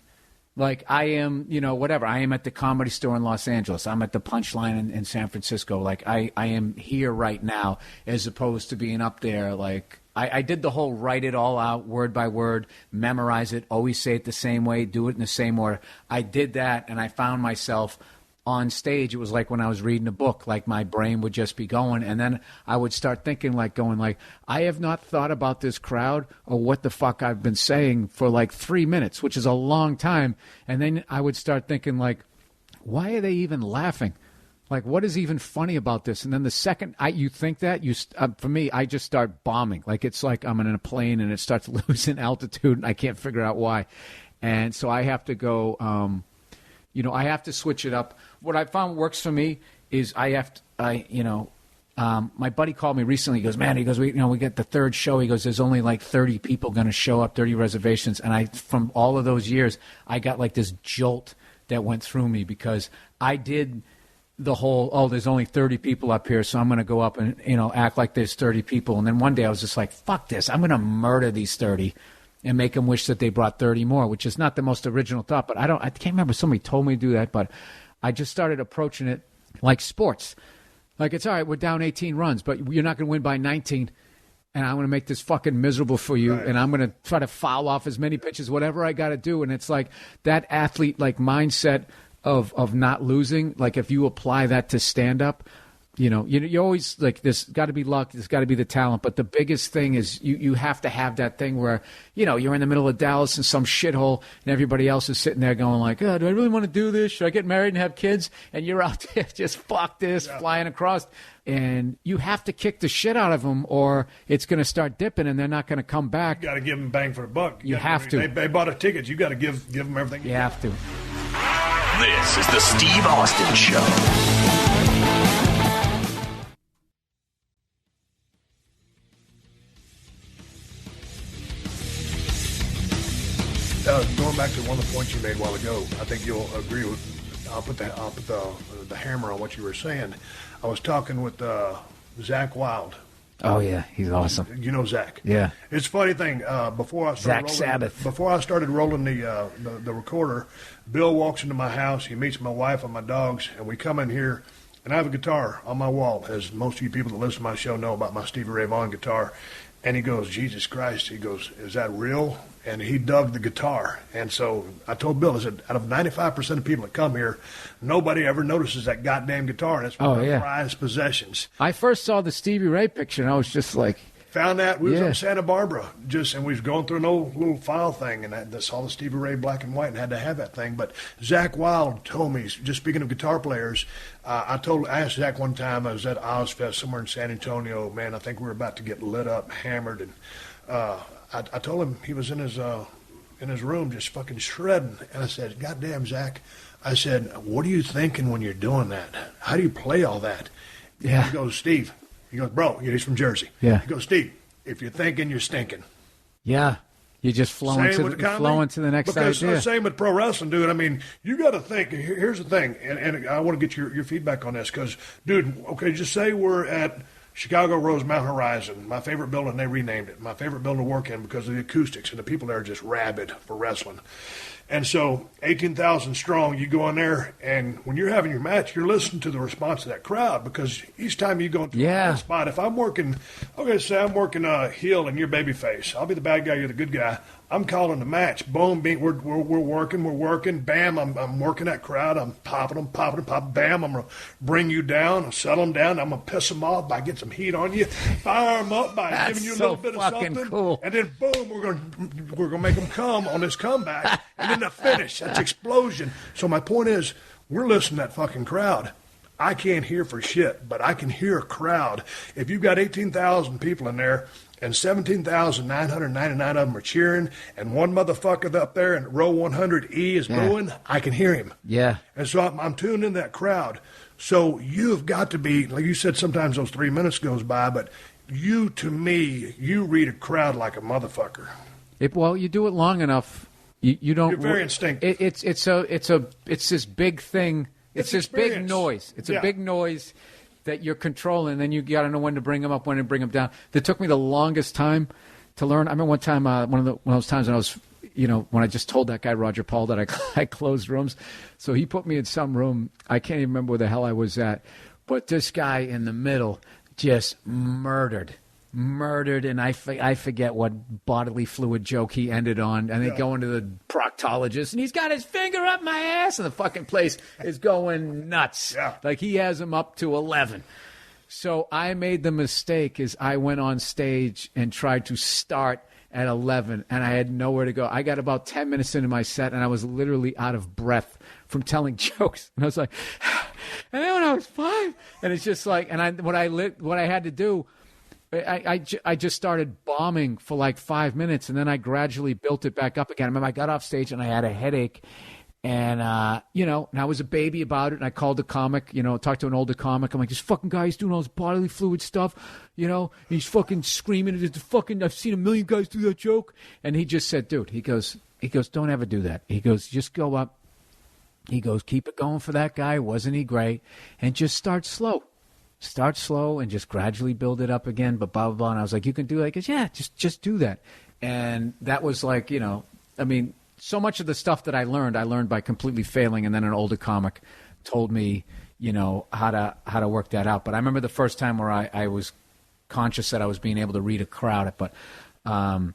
S4: Like I am, whatever. I am at the Comedy Store in Los Angeles. I'm at the Punchline in San Francisco. Like I am here right now, as opposed to being up there. Like I did the whole write it all out, word by word, memorize it, always say it the same way, do it in the same order. I did that, and I found myself on stage. It was like when I was reading a book, like my brain would just be going, and then I would start thinking, I have not thought about this crowd or what the fuck I've been saying for like 3 minutes, which is a long time. And then I would start thinking, why are they even laughing? Like, what is even funny about this? And then the second you think that, for me, I just start bombing. Like, it's like I'm in a plane and it starts losing altitude and I can't figure out why. And so I have to go, I have to switch it up. What I found works for me is my buddy called me recently. He goes, man, we get the third show. He goes, there's only like 30 people going to show up, 30 reservations. And from all of those years, I got like this jolt that went through me because I did the whole, there's only 30 people up here, so I'm going to go up and, act like there's 30 people. And then one day I was just like, fuck this. I'm going to murder these 30 and make them wish that they brought 30 more, which is not the most original thought. But I can't remember. Somebody told me to do that, but I just started approaching it like sports. Like, it's all right, we're down 18 runs, but you're not going to win by 19, and I'm going to make this fucking miserable for you, right. And I'm going to try to foul off as many pitches, whatever I got to do. And it's like that athlete mindset of not losing. Like, if you apply that to stand-up, you always like, there's got to be luck, there's got to be the talent, but the biggest thing is you have to have that thing where you're in the middle of Dallas in some shithole and everybody else is sitting there going like, oh, do I really want to do this? Should I get married and have kids? And you're out there just fuck this, flying across, and you have to kick the shit out of them or it's going to start dipping and they're not going to come back.
S2: You got to give them bang for the buck.
S4: You have to.
S2: They bought a ticket. You got to give them everything.
S4: You have to.
S1: This is the Steve Austin Show.
S2: Going back to one of the points you made a while ago, I think you'll agree with. I'll put the hammer on what you were saying. I was talking with Zach Wilde.
S4: Oh yeah, he's awesome.
S2: You know Zach?
S4: Yeah.
S2: It's a funny thing. Before I started rolling the recorder, Bill walks into my house. He meets my wife and my dogs, and we come in here. And I have a guitar on my wall, as most of you people that listen to my show know about my Stevie Ray Vaughan guitar. And he goes, Jesus Christ. He goes, is that real? And he dug the guitar. And so I told Bill, I said, out of 95% of people that come here, nobody ever notices that goddamn guitar. And it's one of my prized possessions.
S4: I first saw the Stevie Ray picture, and I was just like...
S2: Found that. We was up in Santa Barbara, and we was going through an old little file thing, and I saw the Stevie Ray black and white and had to have that thing. But Zach Wilde told me, just speaking of guitar players, I asked Zach one time, I was at Ozfest somewhere in San Antonio, man, I think we were about to get lit up, hammered, and I told him he was in his room just fucking shredding, and I said, goddamn, Zach, I said, what are you thinking when you're doing that? How do you play all that?
S4: Yeah.
S2: He goes, Steve. He goes, bro, he's from Jersey.
S4: Yeah.
S2: He goes, Steve, if you're thinking, you're stinking.
S4: Yeah. You just flow into the next idea.
S2: Same with pro wrestling, dude. I mean, you got to think. Here's the thing, and I want to get your feedback on this because, dude, okay, just say we're at Chicago Rosemount Horizon, my favorite building. They renamed it. My favorite building to work in because of the acoustics, and the people there are just rabid for wrestling. And so 18,000 strong, you go in there, and when you're having your match, you're listening to the response of that crowd because each time you go into a spot, if I'm working, say I'm working heel and you're babyface, I'll be the bad guy, you're the good guy. I'm calling the match. Boom, beat, we're working. Bam, I'm working that crowd. I'm popping them. Bam, I'm going to bring you down, I'll settle them down. I'm going to piss them off by getting some heat on you, fire them up by giving you a little bit of something.
S4: Cool.
S2: And then boom, we're gonna make them come on this comeback. And then the finish, that's explosion. So my point is, we're listening to that fucking crowd. I can't hear for shit, but I can hear a crowd. If you've got 18,000 people in there, and 17,999 of them are cheering, and one motherfucker up there in row 100E is booing, I can hear him.
S4: Yeah.
S2: And so I'm tuned in that crowd. So you've got to be, like you said, sometimes those 3 minutes goes by, but you, to me, you read a crowd like a motherfucker.
S4: You do it long enough, you don't.
S2: You're very instinctive.
S4: It's this big thing. It's this big noise. It's a big noise that you're controlling, and then you got to know when to bring them up, when to bring them down. That took me the longest time to learn. I remember one time, one of those times when I was, when I just told that guy, Roger Paul, that I closed rooms. So he put me in some room. I can't even remember where the hell I was at. But this guy in the middle just murdered. And I forget what bodily fluid joke he ended on. And they go into the proctologist, and he's got his finger up my ass, and the fucking place is going nuts.
S2: Yeah.
S4: Like he has him up to 11. So I made the mistake is I went on stage and tried to start at 11, and I had nowhere to go. I got about 10 minutes into my set, and I was literally out of breath from telling jokes. And I was like, and then when I was 5, and it's just like, and what I had to do, I just started bombing for like 5 minutes, and then I gradually built it back up again. I remember I got off stage, and I had a headache. And, and I was a baby about it, and I called the comic, talked to an older comic. I'm like, this fucking guy, he's doing all this bodily fluid stuff, he's fucking screaming. I've seen a million guys do that joke. And he just said, dude, he goes, don't ever do that. He goes, just go up. He goes, keep it going for that guy. Wasn't he great? And just start slow. Start slow and just gradually build it up again, but blah, blah, blah. And I was like, you can do that? He goes, yeah, just do that. And that was like, so much of the stuff that I learned by completely failing, and then an older comic told me, how to work that out. But I remember the first time where I was conscious that I was being able to read a crowd. But I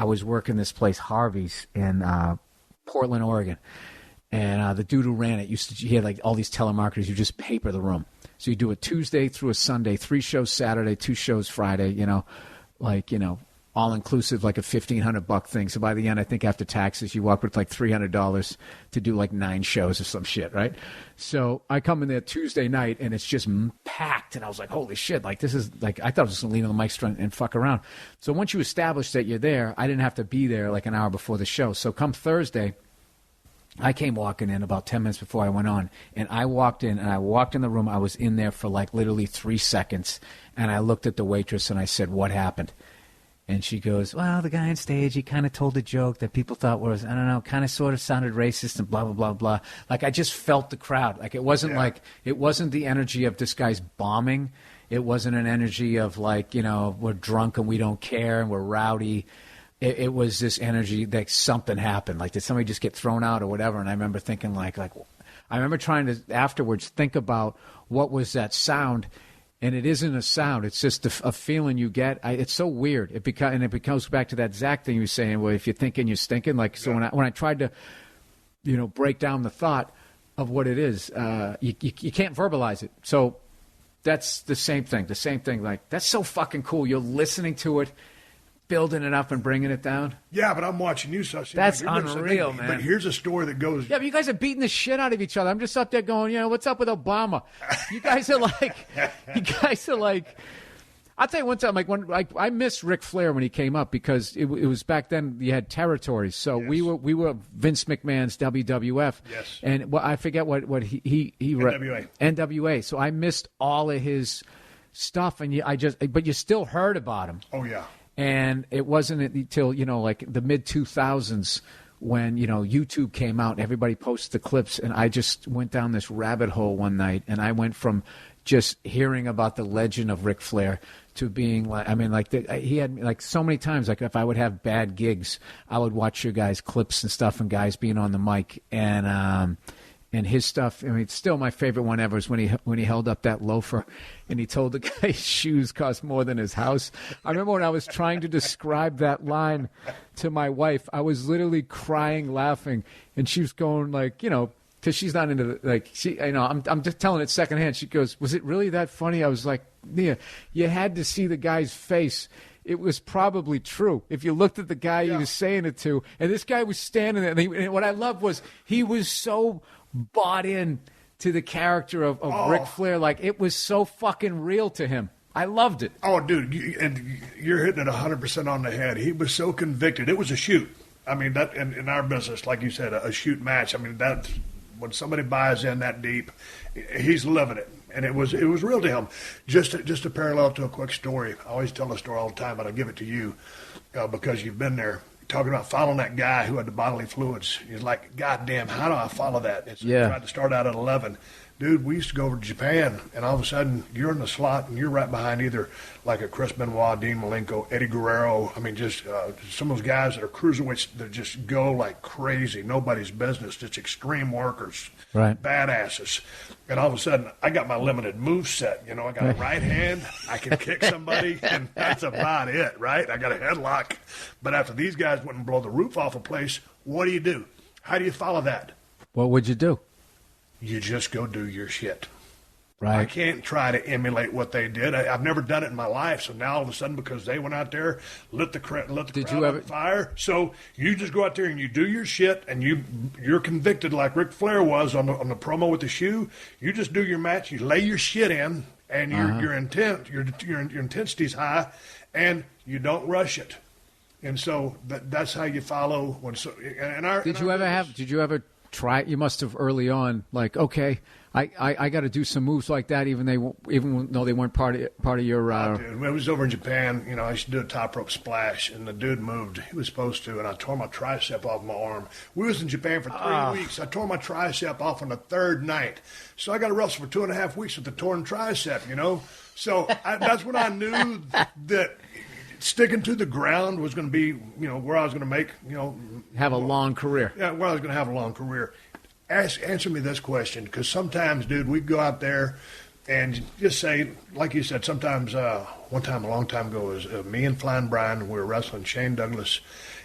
S4: was working this place, Harvey's, in Portland, Oregon, and the dude who ran it he had like all these telemarketers. You just paper the room, so you do a Tuesday through a Sunday, 3 shows Saturday, 2 shows Friday. All inclusive, like a $1,500 thing. So by the end, I think after taxes, you walk with like $300 to do like 9 shows or some shit, right? So I come in there Tuesday night, and it's just packed, and I was like, holy shit! Like this is like I thought I was just gonna lean on the mic and fuck around. So once you establish that you're there, I didn't have to be there like an hour before the show. So come Thursday, I came walking in about 10 minutes before I went on, and I walked in the room. I was in there for like literally 3 seconds, and I looked at the waitress and I said, what happened? And she goes, well, the guy on stage, he kind of told a joke that people thought was, I don't know, kind of sort of sounded racist and blah, blah, blah, blah. Like I just felt the crowd. Like it wasn't it wasn't the energy of this guy's bombing. It wasn't an energy of like, we're drunk and we don't care and we're rowdy. It was this energy that something happened. Like did somebody just get thrown out or whatever? And I remember thinking like I remember trying to afterwards think about what was that sound. And it isn't a sound; it's just a feeling you get. It's so weird. It becomes back to that Zach thing you were saying. Well, if you're thinking, you're stinking. Like so, when I tried to, break down the thought of what it is, you can't verbalize it. So that's the same thing. The same thing. Like that's so fucking cool. You're listening to it, building it up and bringing it down.
S2: Yeah, but I'm watching you, so
S4: that's unreal, man.
S2: But here's a story that goes.
S4: Yeah, but you guys are beating the shit out of each other. I'm just up there going, what's up with Obama? You guys are like, I'll tell you one time, like I miss Ric Flair when he came up because it was back then you had territories. So yes. we were Vince McMahon's WWF.
S2: Yes.
S4: And I forget what he NWA. So I missed all of his stuff, but you still heard about him.
S2: Oh yeah.
S4: And it wasn't until, like the mid-2000s when, YouTube came out and everybody posted the clips. And I just went down this rabbit hole one night. And I went from just hearing about the legend of Ric Flair to being like, he had like so many times, like if I would have bad gigs, I would watch your guys' clips and stuff and guys being on the mic. And his stuff, it's still my favorite one ever is when he held up that loafer and he told the guy his shoes cost more than his house. I remember when I was trying to describe that line to my wife, I was literally crying, laughing, and she was going like, because she's not into I'm just telling it secondhand. She goes, was it really that funny? I was like, yeah, you had to see the guy's face. It was probably true. If you looked at the guy he was saying it to, and this guy was standing there, and what I loved was he was so bought in to the character of Ric Flair. Like, it was so fucking real to him. I loved it.
S2: Oh, dude, you're hitting it 100% on the head. He was so convicted. It was a shoot. That in our business, like you said, a shoot match. That's when somebody buys in that deep, he's living it. And it was real to him. Just a parallel to a quick story. I always tell a story all the time, but I'll give it to you because you've been there. Talking about following that guy who had the bodily fluids. He's like, God damn, how do I follow that? I tried to start out at 11. Dude, we used to go over to Japan, and all of a sudden, you're in the slot, and you're right behind either like a Chris Benoit, Dean Malenko, Eddie Guerrero. I mean, just some of those guys that are cruiserweights that just go like crazy. Nobody's business. Just extreme workers.
S4: Right.
S2: Badasses. And all of a sudden, I got my limited move set. You know, I got a right hand. I can kick somebody, and that's about it, right? I got a headlock. But after these guys wouldn't blow the roof off a place, what do? How do you follow that?
S4: What would you do?
S2: You just go do your shit.
S4: Right.
S2: I can't try to emulate what they did. I've never done it in my life. So now all of a sudden, because they went out there, lit the crowd on fire. So you just go out there and you do your shit, and you're convicted like Ric Flair was on the promo with the shoe. You just do your match. You lay your shit in, and your intensity's high, and you don't rush it. And so that's how you follow. Did you ever try it? You must have early on, like, okay, I got to do some moves like that, even though they weren't part of your. Dude, when I was over in Japan, you know, I used to do a top rope splash, and the dude moved. He was supposed to, and I tore my tricep off my arm. We was in Japan for 3 weeks. I tore my tricep off on the third night, so I got to wrestle for 2.5 weeks with the torn tricep. You know, so that's when I knew that sticking to the ground was going to be, you know, where I was going to make, you know,
S4: have a long career.
S2: Yeah, where I was going to have a long career. Answer me this question, because sometimes, dude, we'd go out there and just say, like you said, sometimes one time, a long time ago, it was me and Flying Brian, we were wrestling Shane Douglas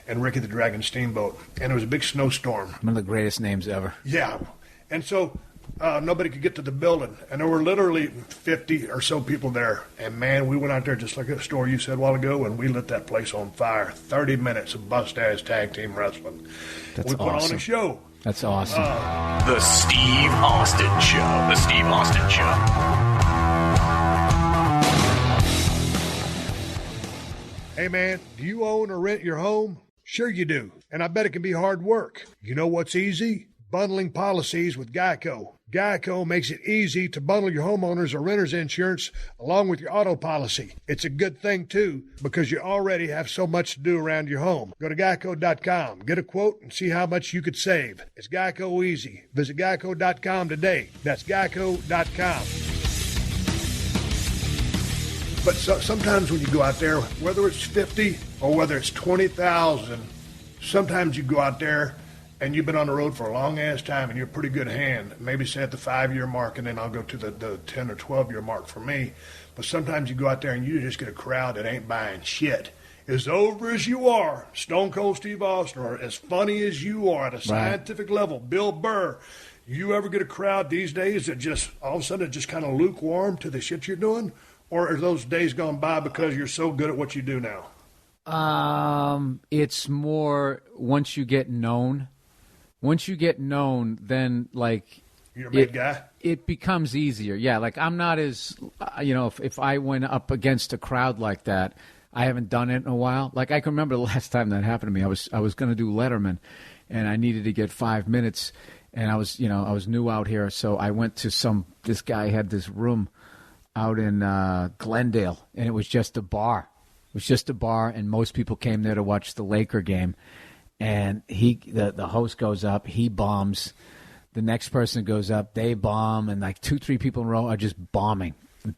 S2: and Ricky the Dragon Steamboat, and it was a big snowstorm.
S4: One of the greatest names ever.
S2: Yeah, and so nobody could get to the building, and there were literally 50 or so people there, and man, we went out there just like a story you said a while ago, and we lit that place on fire. 30 minutes of bust-ass tag team wrestling.
S4: That's
S2: we put
S4: awesome.
S2: on a show.
S4: That's awesome.
S1: The Steve Austin Show. The Steve Austin Show.
S2: Hey, man, do you own or rent your home? Sure you do, and I bet it can be hard work. You know what's easy? Bundling policies with Geico. Geico makes it easy to bundle your homeowners or renters insurance along with your auto policy. It's a good thing, too, because you already have so much to do around your home. Go to geico.com, get a quote, and see how much you could save. It's Geico easy. Visit geico.com today. That's geico.com. But sometimes when you go out there, whether it's 50 or whether it's 20,000, sometimes you go out there and you've been on the road for a long-ass time, and you're a pretty good hand, maybe say at the 5-year mark, and then I'll go to the 10 or 12-year mark for me. But sometimes you go out there and you just get a crowd that ain't buying shit. As over as you are, Stone Cold Steve Austin, or as funny as you are at a scientific level, Bill Burr, you ever get a crowd these days that just all of a sudden just kind of lukewarm to the shit you're doing? Or are those days gone by because you're so good at what you do now?
S4: It's more once you get known. Once you get known, then, like,
S2: you're a made guy?
S4: It becomes easier. Yeah, like, I'm not as, you know, if I went up against a crowd like that, I haven't done it in a while. Like, I can remember the last time that happened to me. I was going to do Letterman, and I needed to get 5 minutes, and I was new out here, so I went to this guy had this room out in Glendale, and it was just a bar. It was just a bar, and most people came there to watch the Laker game. And the host goes up, he bombs. The next person goes up, they bomb, and like 2-3 people in a row are just bombing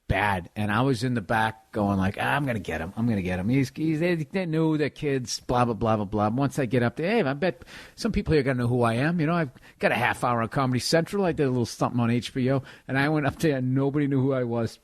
S4: bad. And I was in the back going like, I'm gonna get him. They knew they're kids, blah blah blah blah blah. Once I get up there, hey, I bet some people here are gonna know who I am. You know, I've got a half hour on Comedy Central. I did a little something on HBO, and I went up there, and nobody knew who I was.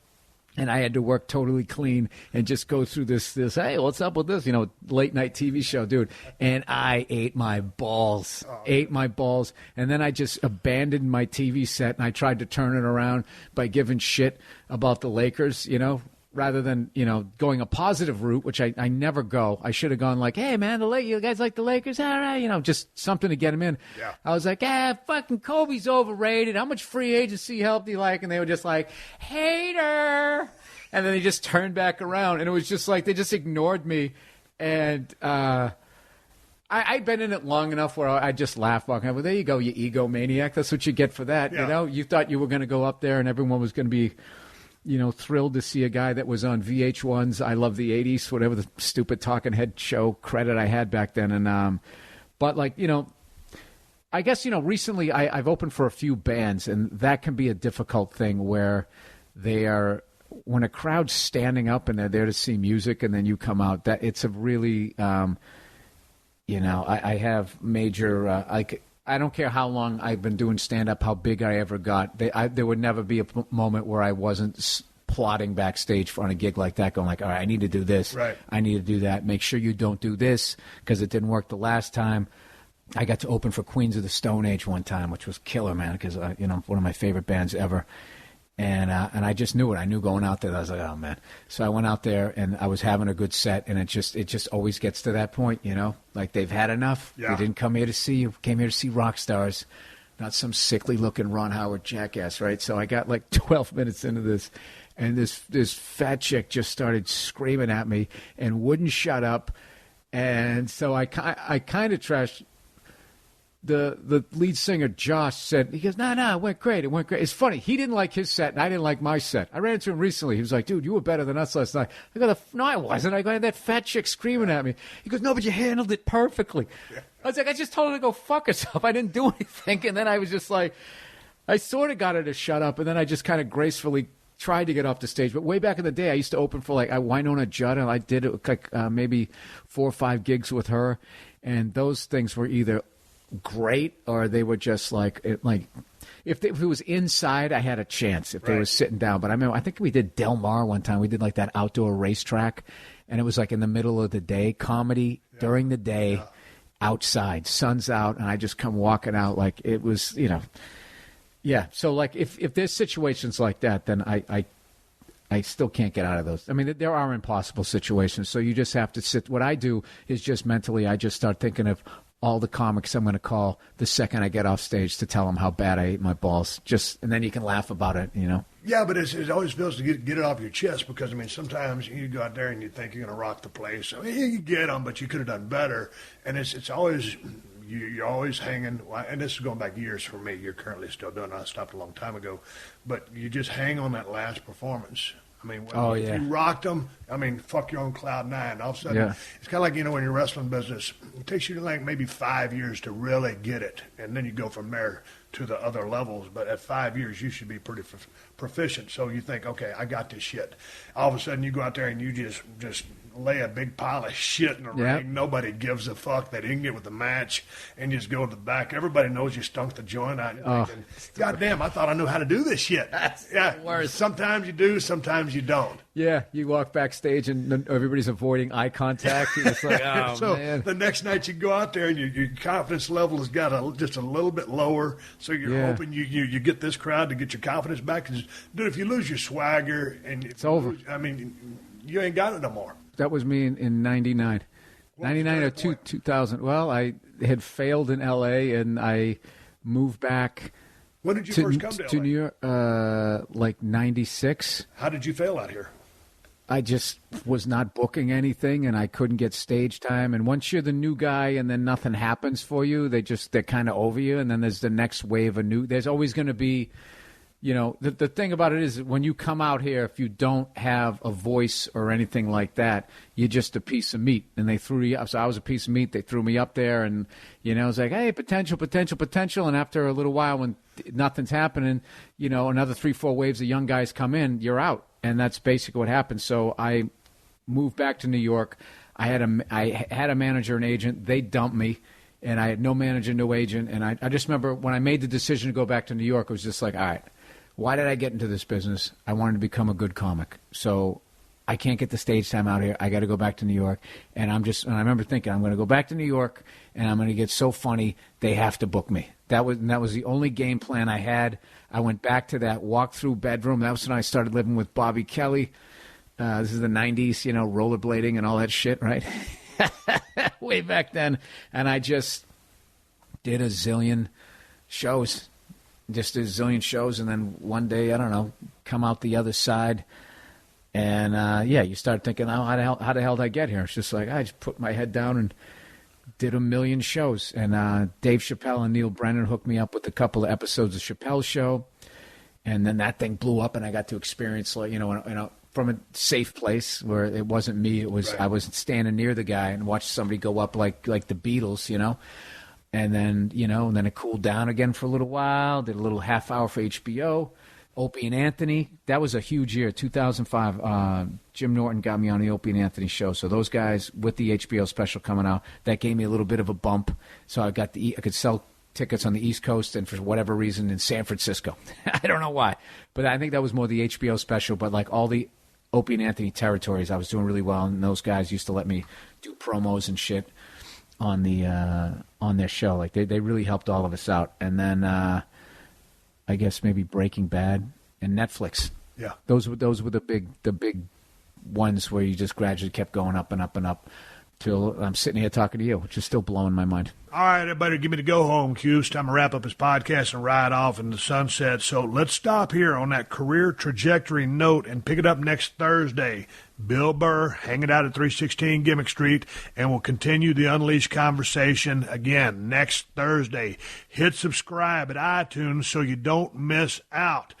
S4: And I had to work totally clean and just go through this, hey, what's up with this? You know, late night TV show, dude. And I ate my balls. And then I just abandoned my TV set, and I tried to turn it around by giving shit about the Lakers, you know, rather than, you know, going a positive route, which I never go. I should have gone like, hey, man, you guys like the Lakers? All right, you know, just something to get them in. Yeah. I was like, fucking Kobe's overrated. How much free agency help do you like? And they were just like, hater. And then they just turned back around, and it was just like they just ignored me. And I'd been in it long enough where I just laugh walking out. Well, there you go, you egomaniac. That's what you get for that. Yeah. You know, you thought you were going to go up there and everyone was going to be, you know, thrilled to see a guy that was on VH1's I Love the 80s, whatever the stupid talking head show credit I had back then. And but, like, you know, I guess, recently I've opened for a few bands, and that can be a difficult thing where when a crowd's standing up and they're there to see music and then you come out, that it's a really, I have major, I don't care how long I've been doing stand-up, how big I ever got. There would never be a moment where I wasn't plotting backstage on a gig like that, going like, all right, I need to do this.
S2: Right.
S4: I need to do that. Make sure you don't do this because it didn't work the last time. I got to open for Queens of the Stone Age one time, which was killer, man, because, one of my favorite bands ever. And I just knew it. I knew going out there, I was like, oh, man. So I went out there, and I was having a good set, and it just always gets to that point, Like, they've had enough.
S2: Yeah.
S4: They didn't come here to see you. Came here to see rock stars, not some sickly-looking Ron Howard jackass, right? So I got, 12 minutes into this, and this fat chick just started screaming at me and wouldn't shut up. And so I kind of trashed. The lead singer, Josh, said, he goes, no, it went great. It went great. It's funny. He didn't like his set, and I didn't like my set. I ran into him recently. He was like, dude, you were better than us last night. I go, no, I wasn't. I had that fat chick screaming at me. He goes, no, but you handled it perfectly. Yeah. I was like, I just told her to go fuck herself. I didn't do anything. And then I was just like, I sort of got her to shut up, and then I just kind of gracefully tried to get off the stage. But way back in the day, I used to open for Winona Judd, and I did it maybe 4 or 5 gigs with her. And those things were either great or they were just if it was inside, I had a chance if they were sitting down. But I think we did Del Mar one time. We did that outdoor racetrack, and it was in the middle of the day, comedy during the day, outside, sun's out, and I just come walking out like it was, yeah. So if there's situations like that, then I still can't get out of those. I mean, there are impossible situations, so you just have to sit. What I do is just mentally, I just start thinking of all the comics I'm going to call the second I get off stage to tell them how bad I ate my balls. And then you can laugh about it,
S2: Yeah, but it always feels to get it off your chest because, sometimes you go out there and you think you're going to rock the place. You get them, but you could have done better. And it's always, you're always hanging, and this is going back years for me. You're currently still doing it. I stopped a long time ago. But you just hang on that last performance. If you rocked them, fuck, you're on cloud 9. All of a sudden, It's kind of like, in your wrestling business, it takes you maybe 5 years to really get it, and then you go from there to the other levels. But at 5 years, you should be pretty proficient. So you think, okay, I got this shit. All of a sudden, you go out there and you just lay a big pile of shit in the ring. Nobody gives a fuck. They didn't get with the match, and you just go to the back. Everybody knows you stunk the joint out. Thinking, God damn, I thought I knew how to do this shit.
S4: That's the worst.
S2: Sometimes you do, sometimes you don't.
S4: Yeah, you walk backstage and everybody's avoiding eye contact. You're just like, oh,
S2: so
S4: man.
S2: The next night you go out there and your confidence level has got just a little bit lower. So you're hoping you get this crowd to get your confidence back. Because, dude, if you lose your swagger and
S4: it's over.
S2: You ain't got it no more.
S4: That was me in 99. 99 or 2000. Well, I had failed in L.A. and I moved back.
S2: When did you first come to
S4: New York? 96.
S2: How did you fail out here?
S4: I just was not booking anything, and I couldn't get stage time. And once you're the new guy and then nothing happens for you, they're kind of over you. And then there's the next wave of new. There's always going to be, the thing about it is when you come out here, if you don't have a voice or anything like that, you're just a piece of meat. And they threw you up. So I was a piece of meat. They threw me up there, and, it was like, hey, potential. And after a little while, when nothing's happening, another 3-4 waves of young guys come in, you're out. And that's basically what happened. So I moved back to New York. I had a manager and agent. They dumped me, and I had no manager, no agent. And I just remember when I made the decision to go back to New York, it was just like, all right, why did I get into this business? I wanted to become a good comic. So I can't get the stage time out here. I got to go back to New York. And I remember thinking, I'm going to go back to New York, and I'm going to get so funny, they have to book me. That was the only game plan I had. I went back to that walk-through bedroom. That was when I started living with Bobby Kelly. This is the 90s, rollerblading and all that shit, right? Way back then. And I just did a zillion shows. And then one day, I don't know, come out the other side. And, you start thinking, oh, how the hell did I get here? It's just like, I just put my head down and did a million shows. And Dave Chappelle and Neil Brennan hooked me up with a couple of episodes of Chappelle's Show. And then that thing blew up, and I got to experience, from a safe place where it wasn't me. It was I was standing near the guy and watched somebody go up like the Beatles, And then, and then it cooled down again for a little while. Did a little half hour for HBO. Opie and Anthony. That was a huge year, 2005. Jim Norton got me on the Opie and Anthony show. So those guys with the HBO special coming out, that gave me a little bit of a bump. So I could sell tickets on the East Coast and for whatever reason in San Francisco. I don't know why. But I think that was more the HBO special. But like all the Opie and Anthony territories, I was doing really well. And those guys used to let me do promos and shit on their show. Like they really helped all of us out. And then I guess maybe Breaking Bad and Netflix.
S2: Yeah,
S4: those were the big ones where you just gradually kept going up and up and up till I'm sitting here talking to you, which is still blowing my mind.
S2: All right, everybody, give me the go-home cue. It's time to wrap up this podcast and ride off in the sunset. So let's stop here on that career trajectory note and pick it up next Thursday. Bill Burr hanging out at 316 Gimmick Street, and we'll continue the Unleashed conversation again next Thursday. Hit subscribe at iTunes so you don't miss out.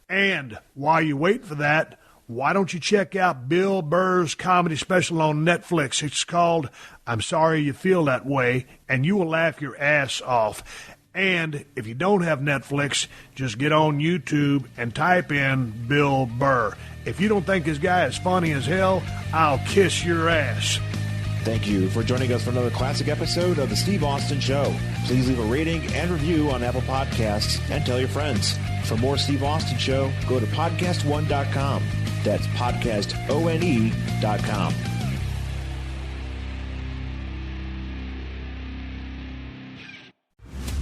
S2: And while you wait for that, why don't you check out Bill Burr's comedy special on Netflix? It's called I'm Sorry You Feel That Way, and you will laugh your ass off. And if you don't have Netflix, just get on YouTube and type in Bill Burr. If you don't think this guy is funny as hell, I'll kiss your ass.
S3: Thank you for joining us for another classic episode of The Steve Austin Show. Please leave a rating and review on Apple Podcasts and tell your friends. For more Steve Austin Show, go to PodcastOne.com. That's PodcastOne.com.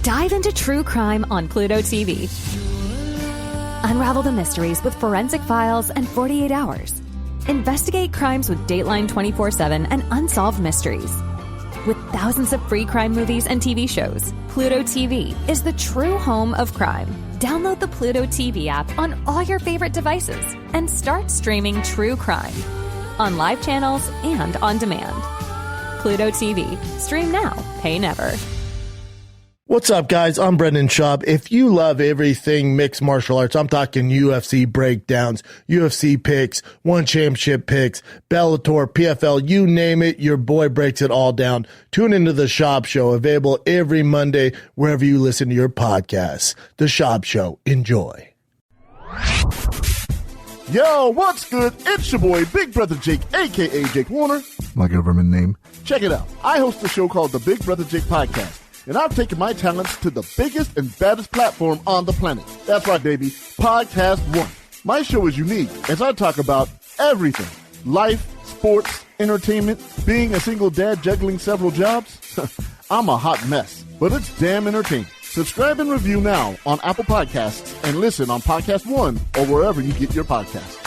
S5: Dive into true crime on Pluto TV. Unravel the mysteries with Forensic Files and 48 Hours. Investigate crimes with Dateline 24/7 and Unsolved Mysteries. With thousands of free crime movies and TV shows, Pluto TV is the true home of crime. Download the Pluto TV app on all your favorite devices and start streaming true crime on live channels and on demand. Pluto TV. Stream now. Pay never.
S6: What's up, guys? I'm Brendan Schaub. If you love everything mixed martial arts, I'm talking UFC breakdowns, UFC picks, one championship picks, Bellator, PFL, you name it, your boy breaks it all down. Tune into The Schaub Show, available every Monday wherever you listen to your podcasts. The Schaub Show. Enjoy.
S7: Yo, what's good? It's your boy, Big Brother Jake, a.k.a. Jake Warner.
S8: My government name.
S7: Check it out. I host a show called The Big Brother Jake Podcast. And I've taken my talents to the biggest and baddest platform on the planet. That's right, baby. PodcastOne. My show is unique as I talk about everything. Life, sports, entertainment, being a single dad juggling several jobs. I'm a hot mess, but it's damn entertaining. Subscribe and review now on Apple Podcasts and listen on PodcastOne or wherever you get your podcasts.